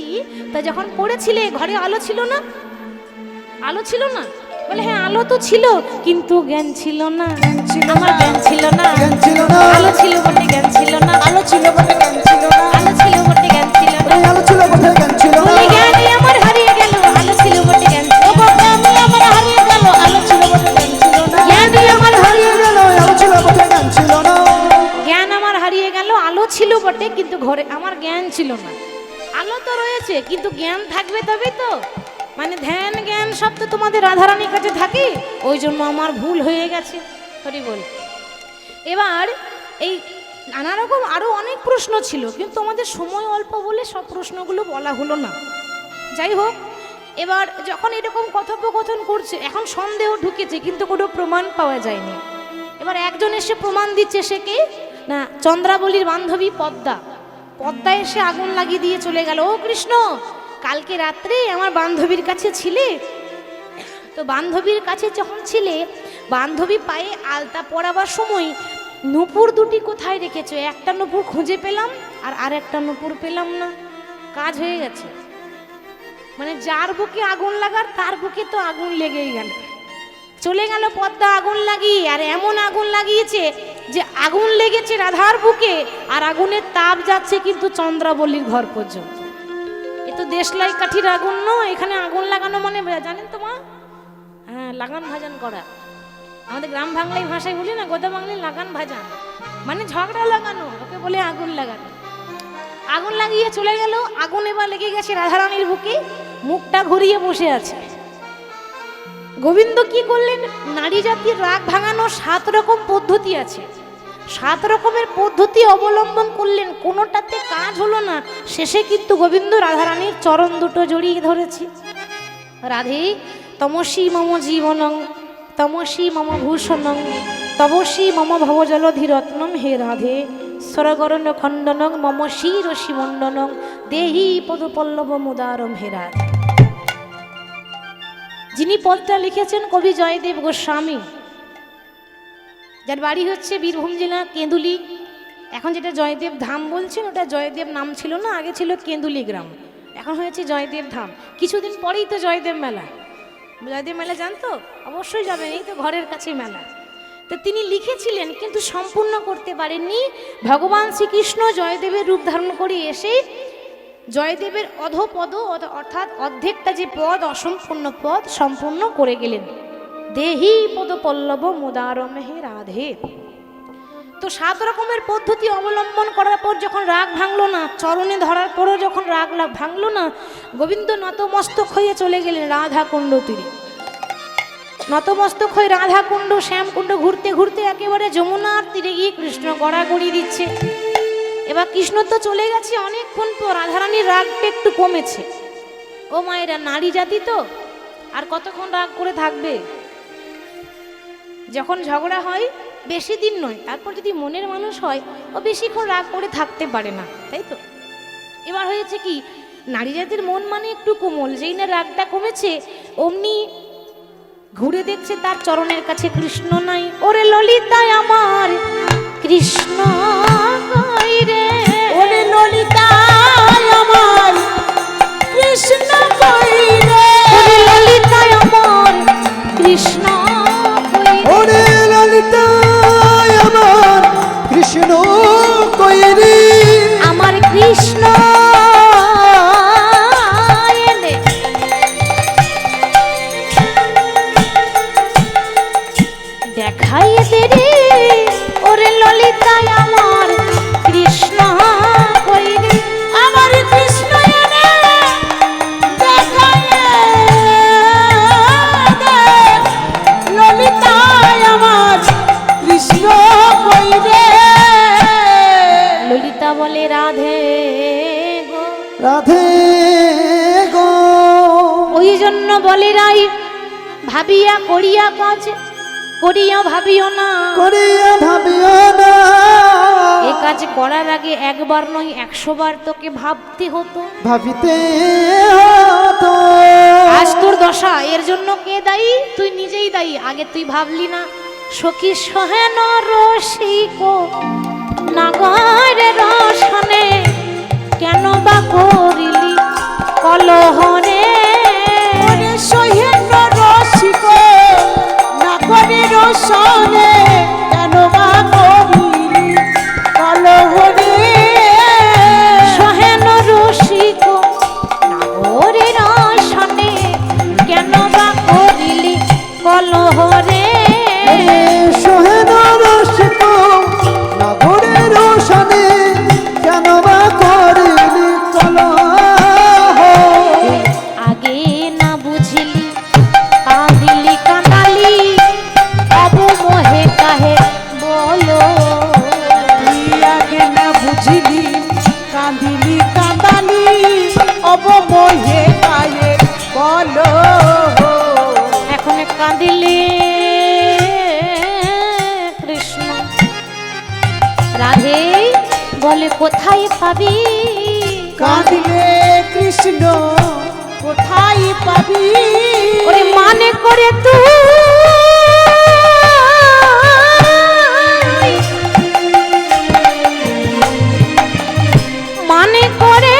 তা যখন পড়েছিলে ঘরে আলো ছিল না? আলো ছিল না? বলে হ্যাঁ আলো তো ছিল, কিন্তু জ্ঞান ছিল না। আমার জ্ঞান ছিল না। জ্ঞান ছিল না। আলো ছিল বটে, জ্ঞান ছিল না। আলো ছিল বটে জ্ঞান ছিল না, আলো ছিল বটে, জ্ঞান ছিল না। ওই আলো ছিল কোথায় জ্ঞান ছিল না। বলে জ্ঞানই আমার হারিয়ে গেল, আলো ছিল বটে, জ্ঞান ছিল ও না। জ্ঞানী আমার হারিয়ে গেল, আলো ছিল বটে জ্ঞান ছিল না, জ্ঞানই আমার হারিয়ে হারিয়ে গেল, আলো ছিল কোথায় জ্ঞান ছিল না। জ্ঞান আমার হারিয়ে গেল, আলো ছিল বটে কিন্তু ঘরে আমার জ্ঞান ছিল না। আলো তো রয়েছে কিন্তু জ্ঞান থাকবে তবে তো, মানে ধ্যান জ্ঞান সব তো তোমাদের রাধারানীর কাছে থাকে, ওই জন্য আমার ভুল হয়ে গেছে। হরি বল। এবার এই নানা রকম আরো অনেক প্রশ্ন ছিল, কিন্তু আমাদের সময় অল্প বলে সব প্রশ্নগুলো বলা হলো না। যাই হোক, এবার যখন এরকম কথোপকথন করছে, এখন সন্দেহ ঢুকেছে কিন্তু কোনো প্রমাণ পাওয়া যায়নি। এবার একজন এসে প্রমাণ দিচ্ছে, সে কে না চন্দ্রাবলীর বান্ধবী পদ্মা। পদ্মা এসে আগুন লাগিয়ে দিয়ে চলে গেল। ও কৃষ্ণ, কালকে রাত্রে আমার বান্ধবীর কাছে ছিলে তো, বান্ধবীর কাছে যখন ছিলে বান্ধবী পায়ে আলতা পরাবার সময় নূপুর দুটি কোথায় রেখেছো? একটা নূপুর খুঁজে পেলাম আর আরেকটা নূপুর পেলাম না। কাজ হয়ে গেছে। মানে যার বুকে আগুন লাগার তার বুকে তো আগুন লেগেই গেল। চলে গেল পদ্মা আগুন লাগিয়ে, আর এমন আগুন লাগিয়েছে যে আগুন লেগেছে রাধার বুকে আর আগুনের তাপ যাচ্ছে কিন্তু চন্দ্রাবলীর ঘর পর্যন্ত। এ তো দেশলাই কাঠির আগুন নয়, এখানে আগুন লাগানো মানে জানেন তো মা? হ্যাঁ, লাগান ভাজান করা। আমাদের গ্রাম বাংলায় ভাষায় বলি না, গোদা বাংলায় লাগান ভাজান মানে ঝগড়া লাগানো, ওকে বলে আগুন লাগানো। আগুন লাগিয়ে চলে গেল, আগুন এবার লেগে গেছে রাধারানীর বুকে, মুখটা ঘুরিয়ে বসে আছে। গোবিন্দ কি করলেন? নারী জাতির রাগ ভাঙানোর 7 রকম পদ্ধতি আছে, 7 রকমের পদ্ধতি অবলম্বন করলেন, কোনোটাতে কাজ হলো না। শেষে কিন্তু গোবিন্দ রাধারানীর চরণ দুটো জড়িয়ে ধরেছে। রাধে তমসী মম জীবনং, তমসী মম ভূষণং, তবসী মম ভবজলধিরত্নম। হে রাধে স্বরগরণ খণ্ডনং মম শিরসি মণ্ডনং, দেহি পদপল্লব মুদারম। হে রাধে। যিনি পদটা লিখেছেন কবি জয়দেব গোস্বামী, যার বাড়ি হচ্ছে বীরভূম জেলা কেঁদুলি। এখন যেটা জয়দেব ধাম বলছেন, ওটা জয়দেব নাম ছিল না, আগে ছিল কেঁদুলি গ্রাম, এখন হয়েছে জয়দেব ধাম। কিছুদিন পরেই তো জয়দেব মেলা। জয়দেব মেলা জানতো? অবশ্যই যাবেন, এই তো ঘরের কাছে মেলা। তো তিনি লিখেছিলেন কিন্তু সম্পূর্ণ করতে পারেননি। ভগবান শ্রীকৃষ্ণ জয়দেবের রূপ ধারণ করে এসে জয়দেবের অধপদ অর্থাৎ অর্ধেকটা যে পদ অসম্পূর্ণ পদ সম্পূর্ণ করে গেলেন। দেহি পদ পল্লব মুদারমহে রাধে। তো 7 রকমের পদ্ধতি অবলম্বন করার পর যখন রাগ ভাঙলো না, চরণে ধরার পরও যখন রাগ ভাঙলো না, গোবিন্দ নতমস্তক হয়ে চলে গেলেন রাধা কুণ্ড তীরে। নতমস্তক হয়ে রাধা কুণ্ড শ্যামকুণ্ড ঘুরতে ঘুরতে একেবারে যমুনার তীরে গিয়ে কৃষ্ণ গড়াগড়ি দিচ্ছে। এবার কৃষ্ণ তো চলে গেছে অনেকক্ষণ পর, রাধারানীর রাগটা একটু কমেছে। ও মায়েরা, নারী জাতি তো আর কতক্ষণ রাগ করে থাকবে? যখন ঝগড়া হয় বেশি দিন নয়, তারপর যদি মনের মানুষ হয় ও বেশিক্ষণ রাগ করে থাকতে পারে না, তাই তো? এবার হয়েছে কি, নারী জাতির মন মানে একটু কোমল, যেই না রাগটা কমেছে অমনি ঘুরে দেখছে তার চরণের কাছে কৃষ্ণ নাই। ওরে ললিতায় আমার কৃষ্ণ কই রে, ওরে ললিতায় আমার কৃষ্ণ কই রে, ওরে ললিতায় আমার কৃষ্ণ কই রে। ওরে ললিতায় আমার কৃষ্ণ কই রে, আমার কৃষ্ণ এনে দেখাই দে রে, ওরে ললিতায় আমার কৃষ্ণ কই রে। আমার কৃষ্ণ এনে দেখায় দে, ললিতায় আমার কৃষ্ণ কই রে। ললিতা বলে রাধে গো, রাধে গো, ওই জন্য বলে রাই ভাবিয়া করিয়া কাজ, করিয়া ভাবিও না। করিয়া ভাবিও না, এ কাজ করার আগে একবার নয় 100 বার তোকে ভাবতে হতো। ভাবিতে হতো। আজ তোর দশা, এর জন্য কে দায়ী? তুই নিজেই দায়ী। আগে তুই ভাবলি না। সখী সহেন রসিক নাগর রসনে কেন বা করিলি কলহরে। ওরে সহেন্দ্র রসিক নাগরে রসনে কেন বা করিলি কলহরে। সহেন রসিক নাগরে রসনে কেন বা করিলি কলহরে। সোহেন রসিক নাগরে রোশনে কেন বা করিলি কলহ। আগে না বুঝলি কাঁদিলি কাঁদালি অবমোহে কাহে বলো। তুই আগে না বুঝিলি কাঁদিলি কাঁদালি অবমোহে কায়ে বলো। এখন কাঁদিলে কৃষ্ণ রাধে বলে কোথায় পাবি। কাঁদিলে কৃষ্ণ কোথায় পাবি। ওরে মানে করে তুই মানে করে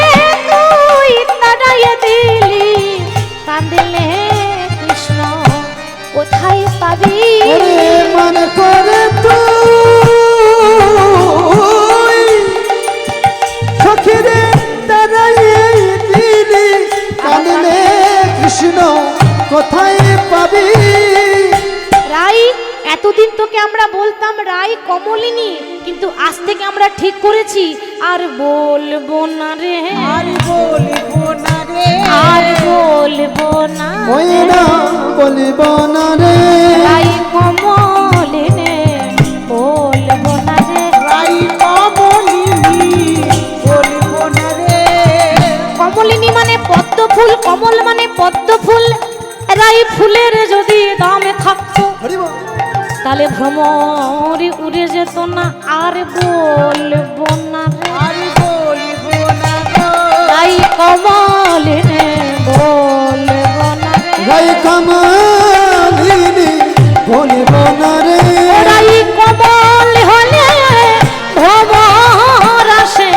তুই তাড়াইয়া দিলি। কাঁদিলে কৃষ্ণ কোথায় পাবি। ওরে মনে করে তুই সখীরে দাঁড়াইয়ে দিলি, কাঁদিলে কৃষ্ণ কোথায় পাবি। রাই, এতদিন তোকে আমরা বলতাম রাই কমলিনী, কিন্তু আজ থেকে আমরা ঠিক করেছি আর বলবো না রে, আর বলবো না রে, আর বলবো না ওই রে। না বলিব না রে, রাই কমলিনী বলবো না রে। রাই কমলিনী বলবো না রে। কমলিনী মানে পদ্ম ফুল, কমল মানে পদ্ম ফুল। রাই ফুলের যদি দামে থাকতো হরিব তাহলে ভ্রমরে উড়ে যেত না। আর বলবো না রে, আর বলবো না গো। রাই কমলিনী বলবো না রে। রাই কমলিনী বলিব না রে, রাই কমল হলে ভ্রমর আসে,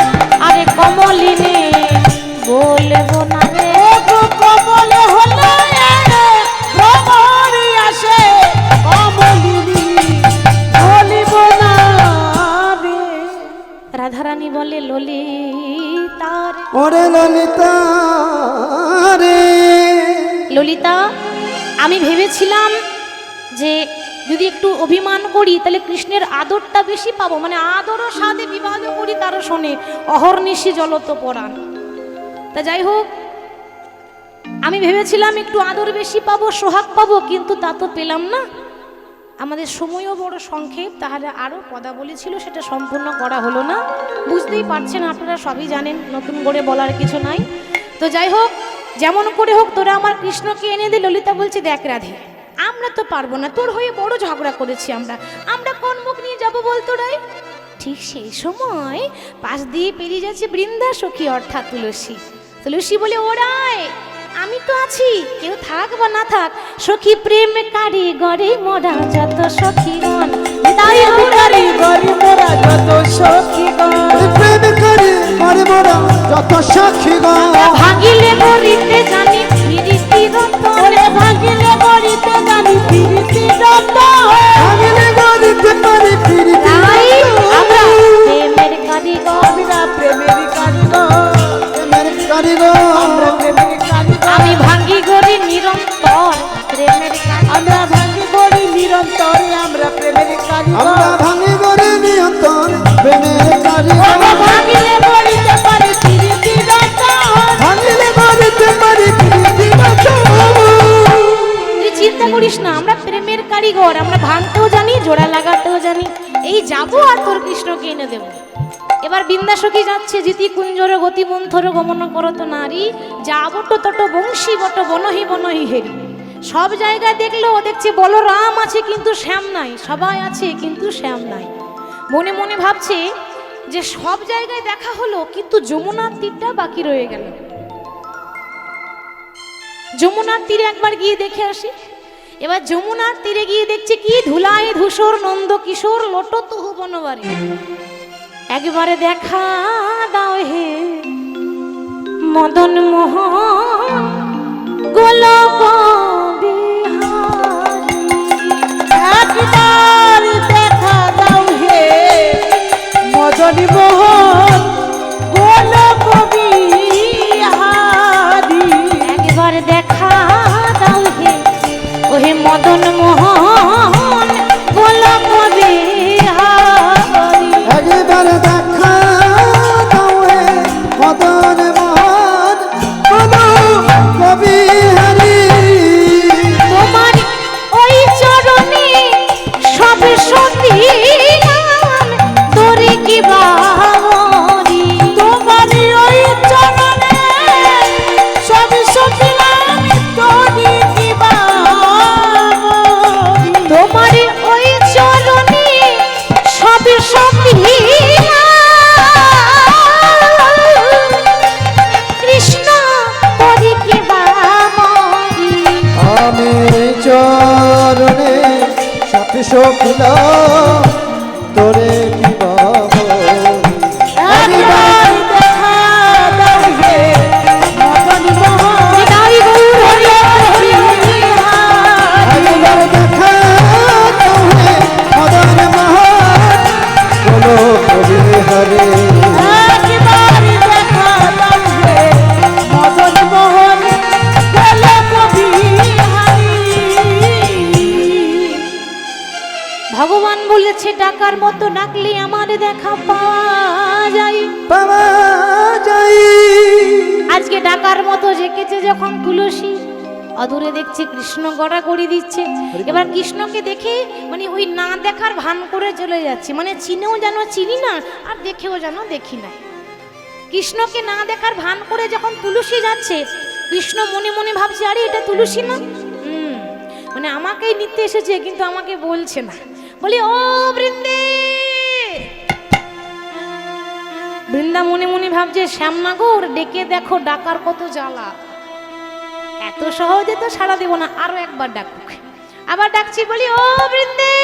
আরে কমলিনী বলবো না রে। গো কমল হলে ভ্রমর আসে, কমলিনী রাধারানী বলে ললিতার, ওরে ললিতা রে, ললিতা আমি ভেবেছিলাম যে যদি একটু অভিমান করি তাহলে কৃষ্ণের আদরটা বেশি পাবো, মানে আদরও সাধে বিবাহ করি তারও শোনে অহর্নিশি জলত পরাণ। তা যাই হোক, আমি ভেবেছিলাম একটু আদর বেশি পাবো, সোহাগ পাবো, কিন্তু তা তো পেলাম না। আমাদের সময়ও বড় সংক্ষেপ, তাহলে আরও পদাবলী ছিল, সেটা সম্পূর্ণ করা হলো না। বুঝতেই পারছেন আপনারা, সবই জানেন, নতুন করে বলার কিছু নাই। তো যাই হোক, যেমন করে হোক তোরা আমার কৃষ্ণকে এনে দে। ললিতা বলছে দেখ রাধে, আমরা তো পারবো না, তোর হয়ে বড় ঝগড়া করেছি আমরা কোন মুখ নিয়ে যাবো বলতো রাই। ঠিক সেই সময় পাশ দিয়ে পেরিয়ে যাচ্ছে বৃন্দা সখী অর্থাৎ তুলসী। তুলসী বলে ওরাই আমি তো আছি, কেউ থাক বা না থাক, সখী প্রেম কারি গড়ে মোরা যত সখীগণ, তাই কারি গরি মোরা যত সখীগণ, প্রেম করি মরে মোরা যত সখীগণ, ভাগিলে মরিতে জানি ফিরিতি রতন, ওরে ভাগিলে গরিতে জানি ফিরিতি রতন, ভাগিলে গরিতে পারি ফিরি তাই আমরা প্রেমের কারিগর, আমরা প্রেমের কারিগর, প্রেমের কারিগর, আমরা প্রেমের কারিগর, আমি ভাঙ্গি গরি নিরন্তর প্রেমের কারিগর, আমরা ভাঙ্গি গরি নিরন্তর, আমরা প্রেমের কারিগর, আমরা ভাঙি গরি নিয়ন্তন প্রেমের কারিগর, ওরে ভাগিলে গরিতে পারি ফিরিতি রতন, ভাঙিলে গরিতে পারি ফিরি রতন। তুই চিন্তা করিস না, আমরা প্রেমের কারিগর, আমরা ভাঙতেও জানি, জোড়া লাগাতেও জানি। এই যাবো আর তোর কৃষ্ণকে এনে দেবো। এবার বিন্দাসখী যাচ্ছে, জিতি কুঞ্জর গতি মন্থর গমন করত নারী, যাবট তট বংশী বট বনহি বনহি হেরি। সব জায়গায় দেখলো, দেখছে বলরাম আছে কিন্তু শ্যাম নাই, সবাই আছে কিন্তু শ্যাম নাই। মনে মনে ভাবছে যে সব জায়গায় দেখা হলো, কিন্তু যমুনার তীরটা বাকি রয়ে গেল। যমুনার তীরে একবার গিয়ে দেখে আসি। এবার যমুনার তীরে গিয়ে দেখছে কি ধুলায় ধূসর নন্দ কিশোর লোটো তুহু বনবাড়ি। একবারে দেখা দাও হে মদন মোহন গোলক বিহারী, একবার দেখা দাও হে মদন মোহন গোলক বিহারী, একবার দেখা দাও হে ওহে মদন মোহন গোলক বিহারী। একবার দেখা দাও হে মদন মোহন কবি হরি, তোমার ওই চরণে সব সতী তোরে কি বাবরি, তোমার ওই চরণে সব সখিলাম তোরি কি বাবরি, তোমার ওই চরণে সব সতী কৃষ্ণ তোরে কি বাবরি। আমি চরণে সাথে সকিল তোরে কি বাবরি। একবার দেখা দাও হে মদন মোহন হৃদয় গৌর হরি হরি বিহারী, একবার দেখা দাও হে মদন মোহন বলো কবি হরে, একবার দেখা দাও হে মদন মোহন গোলক বিহারী। ভগবান বলেছে ডাকার মতো ডাকলে আমার দেখা পাওয়া যায়। পাওয়া যাই আজকে ডাকার মতো জেকেছে যখন তুলসী, অদূরে দেখছে কৃষ্ণ গড়াগড়ি দিচ্ছে। এবার কৃষ্ণকে দেখে মানে ওই না দেখার ভান করে চলে যাচ্ছে, মানে চিনেও যেন চিনি না আর দেখেও যেন দেখি না। কৃষ্ণকে না দেখার ভান করে যখন তুলসী যাচ্ছে, কৃষ্ণ মনে মনে ভাবছে আরে এটা তুলসী না, মানে আমাকেই নিতে এসেছে কিন্তু আমাকে বলছে না। বলি ও বৃন্দে, বৃন্দা মনে মনে ভাবছে শ্যামনগর ডেকে দেখো, ডাকার কত জ্বালা, এত সহজে তো সাড়া দেব না, আরো একবার ডাকুক। আবার ডাকছি, বলি ও বৃন্দে,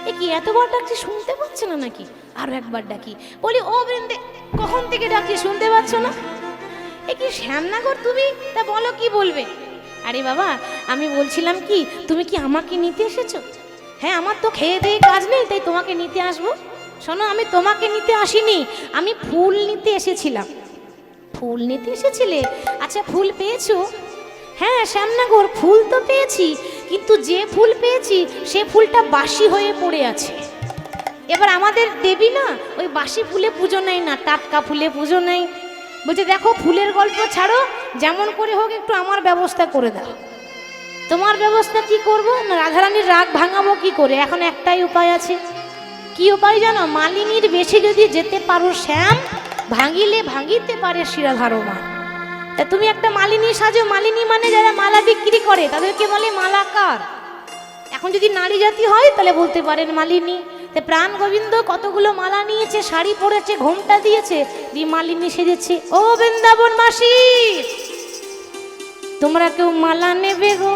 এ কি এতবার ডাকছি শুনতে পাচ্ছ না নাকি? আরো একবার ডাকি, বলি ও বৃন্দে, কখন থেকে ডাকছি শুনতে পাচ্ছ না? এ কি শ্যামনগর তুমি, তা বলো কি বলবে? আরে বাবা আমি বলছিলাম কি, তুমি কি আমাকে নিতে এসেছো? হ্যাঁ আমার তো খেয়ে দিয়ে কাজ নেই, তাই তোমাকে নিতে আসবো। শোনো, আমি তোমাকে নিতে আসিনি, আমি ফুল নিতে এসেছিলাম। ফুল নিতে এসেছিলে? আচ্ছা, ফুল পেয়েছো? হ্যাঁ শ্যামনগর, ফুল তো পেয়েছি, কিন্তু যে ফুল পেয়েছি সে ফুলটা বাসি হয়ে পড়ে আছে। এবার আমাদের দেবী না ওই বাসি ফুলে পুজো নেয় না, টাটকা ফুলে পুজো নেয়। বলছে দেখো, ফুলের গল্প ছাড়ো, যেমন করে হোক একটু আমার ব্যবস্থা করে দাও। তোমার ব্যবস্থা কি করব না, রাধারানীর রাগ ভাঙাবো কি করে? এখন একটাই উপায় আছে। কি উপায় জানো? মালিনীর বেশি যদি যেতে পারো শ্যাম, ভাঙিলে ভাঙিতে পারে শিরাধারমা। তা তুমি একটা মালিনী সাজো। মালিনী মানে যারা মালা বিক্রি করে তাদেরকে বলে মালাকার। এখন যদি নারী জাতি হয় তাহলে বলতে পারেন মালিনী। তে প্রাণ গোবিন্দ কতগুলো মালা নিয়েছে, শাড়ি পরেছে, ঘোমটা দিয়েছে, দিয়ে মালিনী সেজেছে। ও বৃন্দাবন মাসি, তোমরা কেউ মালা নেবে গো?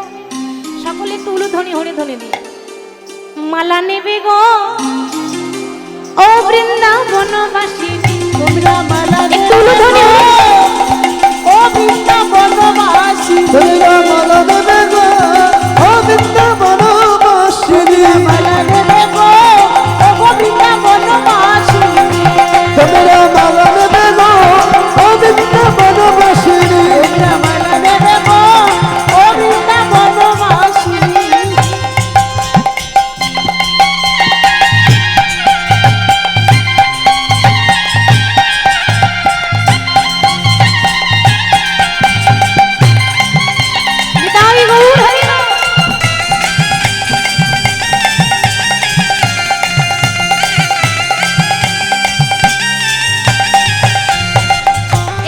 সকলে একটু উলুধ্বনি হরে ধ্বনি দিয়ে মালা নেবে গো। ও বৃন্দাবনবাসী, তোমরা মালা একটু উলুধ্বনি নেবে হরে। ও বৃন্দাবনবাসী, তোমরা মালা নেবে গো, ও বৃন্দাবনবাসিনী। মালা নেবে গো, ও বৃন্দাবনবাসী, তোমরা মালা নেবে গো, ও বৃন্দাবনবাসিনী। তোমরা মালা নেবে গো, ও বৃন্দাবনবাসী। নিতাই গৌর হরি বল।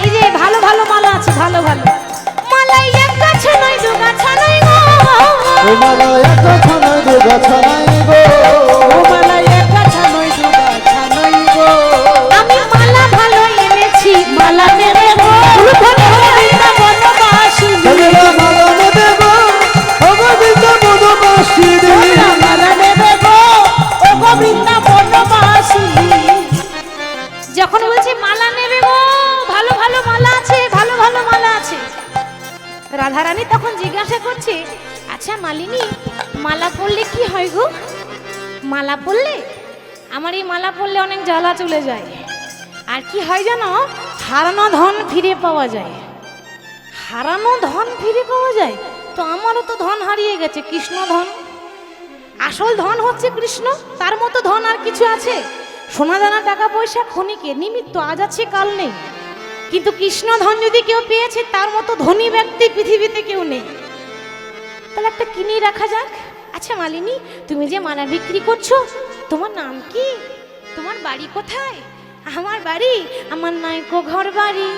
এই যে ভালো ভালো মালা আছে, ভালো ভালো মালা। এক গাছে নয়, দু গাছা নয় গো। ও মালা এক গাছা নয়, দু গাছা নাই গো। ও মালা এক গাছা নয়, দু গাছা নয় গো। আমি মালা ভালো এনেছি, মালা নেবে গো। উলুধ্বনি হরে বৃন্দাবনবাসী, তোমরা মালা নেবে গো, ও বৃন্দাবনবাসিনী। তোমরা মালা নেবে গো, ও বৃন্দাবনবাসী। যখন বলছে মালা নেবে গো, ভালো ভালো মালা আছে, ভালো ভালো মালা আছে। রাধারানী তখন জিজ্ঞাসা করছে, আচ্ছা মালিনী, মালা পরলে কি হয় গো? মালা পরলে, আমার এই মালা পরলে অনেক জ্বালা চলে যায়। আর কি হয় জানো? হারানো ধন ফিরে পাওয়া যায়। হারানো ধন ফিরে পাওয়া যায়? তো আমারও তো ধন হারিয়ে গেছে, কৃষ্ণ ধন। আসল ধন হচ্ছে কৃষ্ণ, তার মতো ধন আর কিছু আছে? সোনা দানা টাকা পয়সা ক্ষণিকের নিমিত্ত, আজ আছে কাল নেই। কিন্তু কৃষ্ণ ধন যদি কেউ পেয়েছে, তার মতো ধনী ব্যক্তি পৃথিবীতে কেউ নেই। তাহলে একটা কিনে রাখা যাক। আচ্ছা মালিনী, তুমি যে মালা বিক্রি করছো, তোমার নাম কি? তোমার বাড়ি কোথায়? আমার বাড়ি, আমার নাইকো ঘর বাড়ি।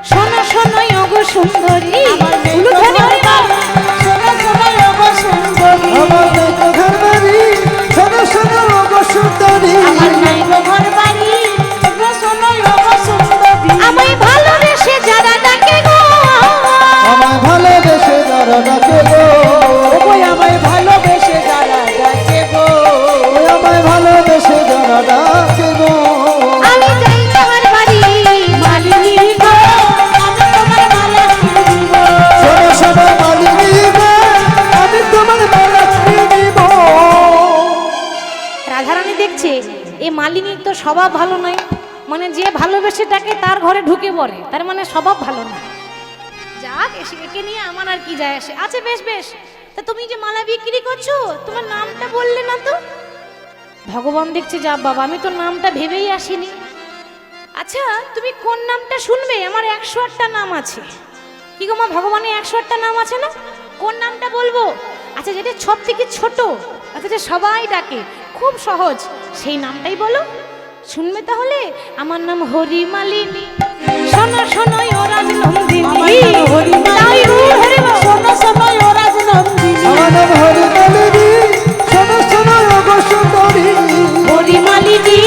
শোনো শোনো ওগো সুন্দরী, আমার নেই তো উলুধ্বনি ঘর হরি বল। বাড়ি, শোনো শোনো ওগো সুন্দরী। আমার নেই তো ঘর বাড়ি, শোনো শোনো ও গো সুন্দরী। আমার নাই গো ঘর বাড়ি, শোনো শোনো ওগো সুন্দরী। আমায় ভালোবেসে যারা ডাকে গো, আমায় ভালোবেসে যারা ডাকে গো, ওগো আমায় ভালোবেসে যারা ডাকে গো, ওই আমায় ভালোবেসে যারা ডাকে গো। আমি যাই তোমার বাড়ি মালিনী গো। আমি তোমার মালা কিনব। শোনো শোনো মালিনী গো, আমি তোমার মালা কিনিব। রাধারানী দেখছে এ মালিনীর তো স্বভাব ভালো নয়, মানে যে ভালোবেসে তাকে তার ঘরে ঢুকে পড়ে, তার মানে স্বভাব ভালো না। যাক, একে নিয়ে আমার আর কি যায় আসে। আচ্ছা বেশ বেশ, তা তুমি যে মালা বিক্রি করছো, তোমার নামটা বললে না তো? ভগবান দেখছে, যা বাবা, আমি তো নামটা ভেবেই আসিনি। আচ্ছা তুমি কোন নামটা শুনবে? আমার 108টা নাম আছে। কি গো মা, ভগবানের 108টা নাম আছে না? কোন নামটা বলবো? আচ্ছা যেটা সব থেকে ছোট, আচ্ছা যে সবাই ডাকে, খুব সহজ, সেই নামটাই বলো। শুনবে তাহলে? আমার নাম হরি মালিনী। শোনো শোনো ও রাজনন্দিনী। আমার নাম হরি তাই গৌর হরি বল। শোনো শোনো ও রাজনন্দিনী। আমার নাম হরি মালিনী, শোনো শোনো ও গো সুন্দরী। হরি মালিনী,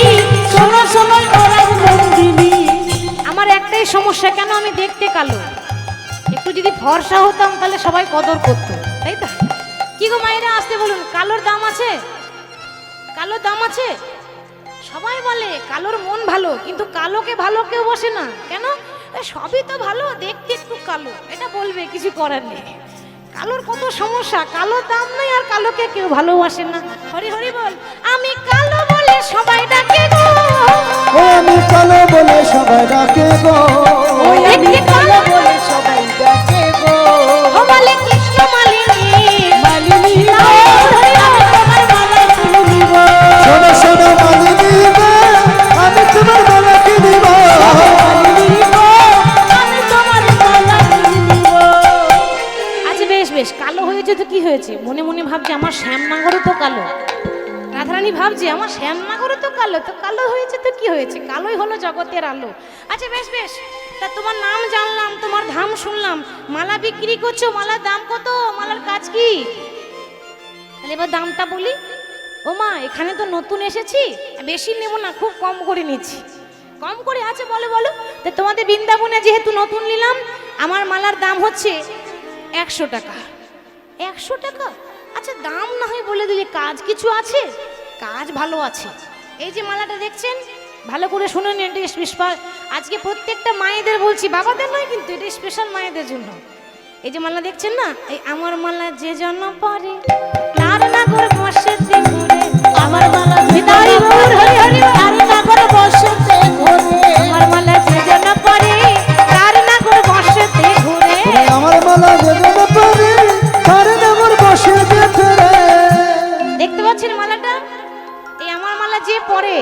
শোনো শোনো ও রাজনন্দিনী। আমার একটাই সমস্যা, কেন আমি দেখতে কালো। একটু যদি ফর্সা হতাম তাহলে সবাই কদর করতো, তাই তো? কি গো মায়েরা, আসতে বলুন, কালোর দাম আছে? কালোর দাম আছে? সবাই বলে কালোর মন ভালো, কিন্তু কালোকে ভালো কেউ বসে না। কেন? সবই তো ভালো, দেখতে একটু কালো, এটা বলবে, কিছু করার নেই। কালোর কত সমস্যা, কালো দাম নাই, আর কালোকে কেউ ভালোবাসে না। হরি হরি বল। আমি কালো বলে সবাই ডাকে গো, ও আমি কালো বলে সবাই ডাকে গো ওই আমি কালো বলে সবাই ডাকে গো ও বলে কৃষ্ণ মালিনী মালিনী গো, আমি তোমার মালা কিনে নিব। শোনো শোনো মালিনী গো, আমি তোমার মালা কিনিব মালিনী গো, আমি তোমার মালা কিনে নিব। আচ্ছা বেশ বেশ, কালো হয়েছে তো কি হয়েছে? মনে মনে ভাবছে আমার শ্যামনগরও তো কালো। রাধারানী ভাবছে আমার শ্যামনগরও তো কালো, তো কালো হয়েছে তো কি হয়েছে, কালোই হলো জগতের আলো। আচ্ছা বেশ বেশ, তা তোমার নাম জানলাম, তোমার ধাম শুনলাম, মালা বিক্রি করছো, মালার দাম কত, মালার কাজ কি? তাহলে এবার দামটা বলি। ও মা, এখানে তো নতুন এসেছি, বেশি নেব না, খুব কম করে নিচ্ছি। কম করে আছে? বলো বলো। তা তোমাদের বৃন্দাবনে যেহেতু নতুন নিলাম, আমার মালার দাম হচ্ছে 100 টাকা। 100 টাকা? আচ্ছা দাম না হয় বলে দিলে, কাজ কিছু আছে? কাজ ভালো আছে। এই যে মালাটা দেখছেন, ভালো করে শুনে নিন, এটা স্পেশাল। আজকে প্রত্যেকটা মায়েদের বলছি, বাবাদের নয় কিন্তু, এটা স্পেশাল মায়েদের জন্য। এই যে মালা দেখছেন না, এই আমার মালা যে জন পরে তার নাগর বসেতে ঘুরে, আমার মালা হরি বল, হরি হরি বল। তার নাগর বসেতে ঘোরে। আমার মালা যে জন পরে তার নাগর বসেতে ঘুরে। আমার মালা বেদন পরে তার নামর বসে যেতে রে। দেখতে পাচ্ছেন মালাটা? এই আমার মালা যে পরে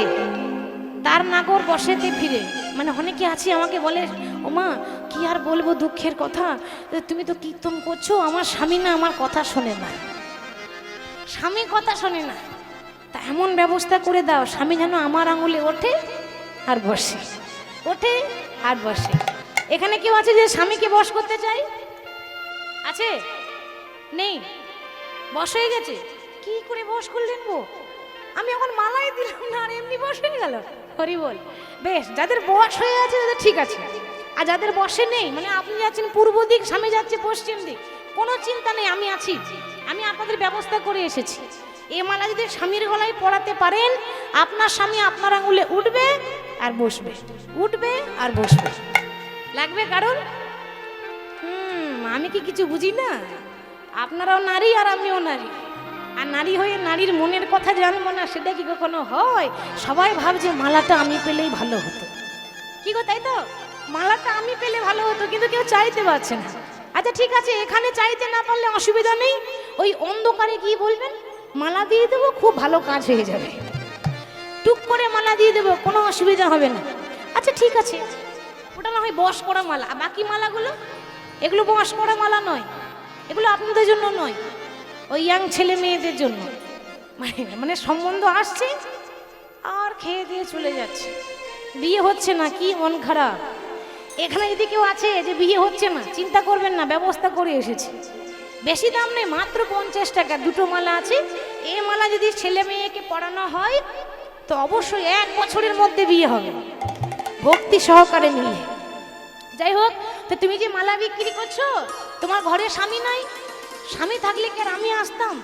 তার নাগর বসেতে ফিরে। মানে অনেকে আছে আমাকে বলে, ও মা কি আর বলবো দুঃখের কথা, তুমি তো কীর্তন করছো, আমার স্বামী না আমার কথা শোনে না, স্বামী কথা শোনে না, তা এমন ব্যবস্থা করে দাও স্বামী যেন আমার আঙুলে ওঠে আর বসে, ওঠে আর বসে। এখানে কেউ আছে যে স্বামীকে বশ করতে চাই? আছে? নেই? বশ হয়ে গেছে? কি করে বশ করলেন গো? আমি এখন মালাই দিলাম না আর এমনি বশ হয়ে গেল? হরি বল। বেশ, যাদের বশ হয়ে আছে তাদের ঠিক আছে, আর যাদের বসে নেই, মানে আপনি যাচ্ছেন পূর্ব দিক, স্বামী যাচ্ছে পশ্চিম দিক, কোনো চিন্তা নেই, আমি আছি, আমি আপনাদের ব্যবস্থা করে এসেছি। এই মালা যদি স্বামীর গলায় পরাতে পারেন, আপনার স্বামী আপনার আঙুলে উঠবে আর বসবে, উঠবে আর বসবে। লাগবে কারণ? আমি কি কিছু বুঝি না? আপনারাও নারী আর আমিও নারী, আর নারী হয়ে নারীর মনের কথা জানবো না, সেটা কি কখনো হয়? সবাই ভাবছে মালাটা আমি পেলেই ভালো হতো, কি গো তাই তো? মালাটা আমি পেলে ভালো হতো, কিন্তু কেউ চাইতে পারছে না। আচ্ছা ঠিক আছে, এখানে চাইতে না পারলে অসুবিধা নেই, ওই অন্ধকারে কি বলবেন, মালা দিয়ে দেবো, খুব ভালো কাজ হয়ে যাবে, টুক করে মালা দিয়ে দেবো, কোনো অসুবিধা হবে না। আচ্ছা ঠিক আছে, ওটা না হয় বশ করা মালা, আর বাকি মালাগুলো, এগুলো বশ করা মালা নয়, এগুলো আপনাদের জন্য নয়, ওই ইয়াং ছেলে মেয়েদের জন্য। মানে সম্বন্ধ আসছে আর খেয়ে দিয়ে চলে যাচ্ছে, বিয়ে হচ্ছে না, কি মন খারাপ। এখানে যদি কেউ আছে যে বিয়ে হচ্ছে না, চিন্তা করবেন না, ব্যবস্থা করে এসেছি। বেশি দাম নেই, মাত্র 50 টাকা, দুটো মালা আছে। এই মালা যদি ছেলে মেয়েকে পড়ানো হয় তো অবশ্যই 1 বছরের মধ্যে বিয়ে হবে, ভক্তি সহকারে নিয়ে। যাই হোক, তো তুমি যে মালা বিক্রি করছো, তোমার ঘরে স্বামী নাই? স্বামী থাকলে কি আর আমি আসতাম?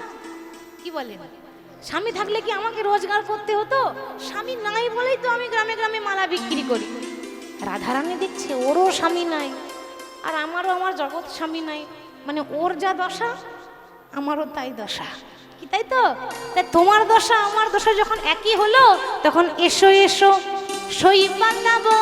কি বলেন? স্বামী থাকলে কি আমাকে রোজগার করতে হতো? স্বামী নাই বলেই তো আমি গ্রামে গ্রামে মালা বিক্রি করি। রাধারানী দেখছে ওরও স্বামী নাই, আর আমারও আমার জগৎ স্বামী নাই, মানে ওর যা দশা আমারও তাই দশা, কি তাই তো? তাই তোমার দশা আমার দশা যখন একই হলো, তখন এসো এসো সই বাঁধাবো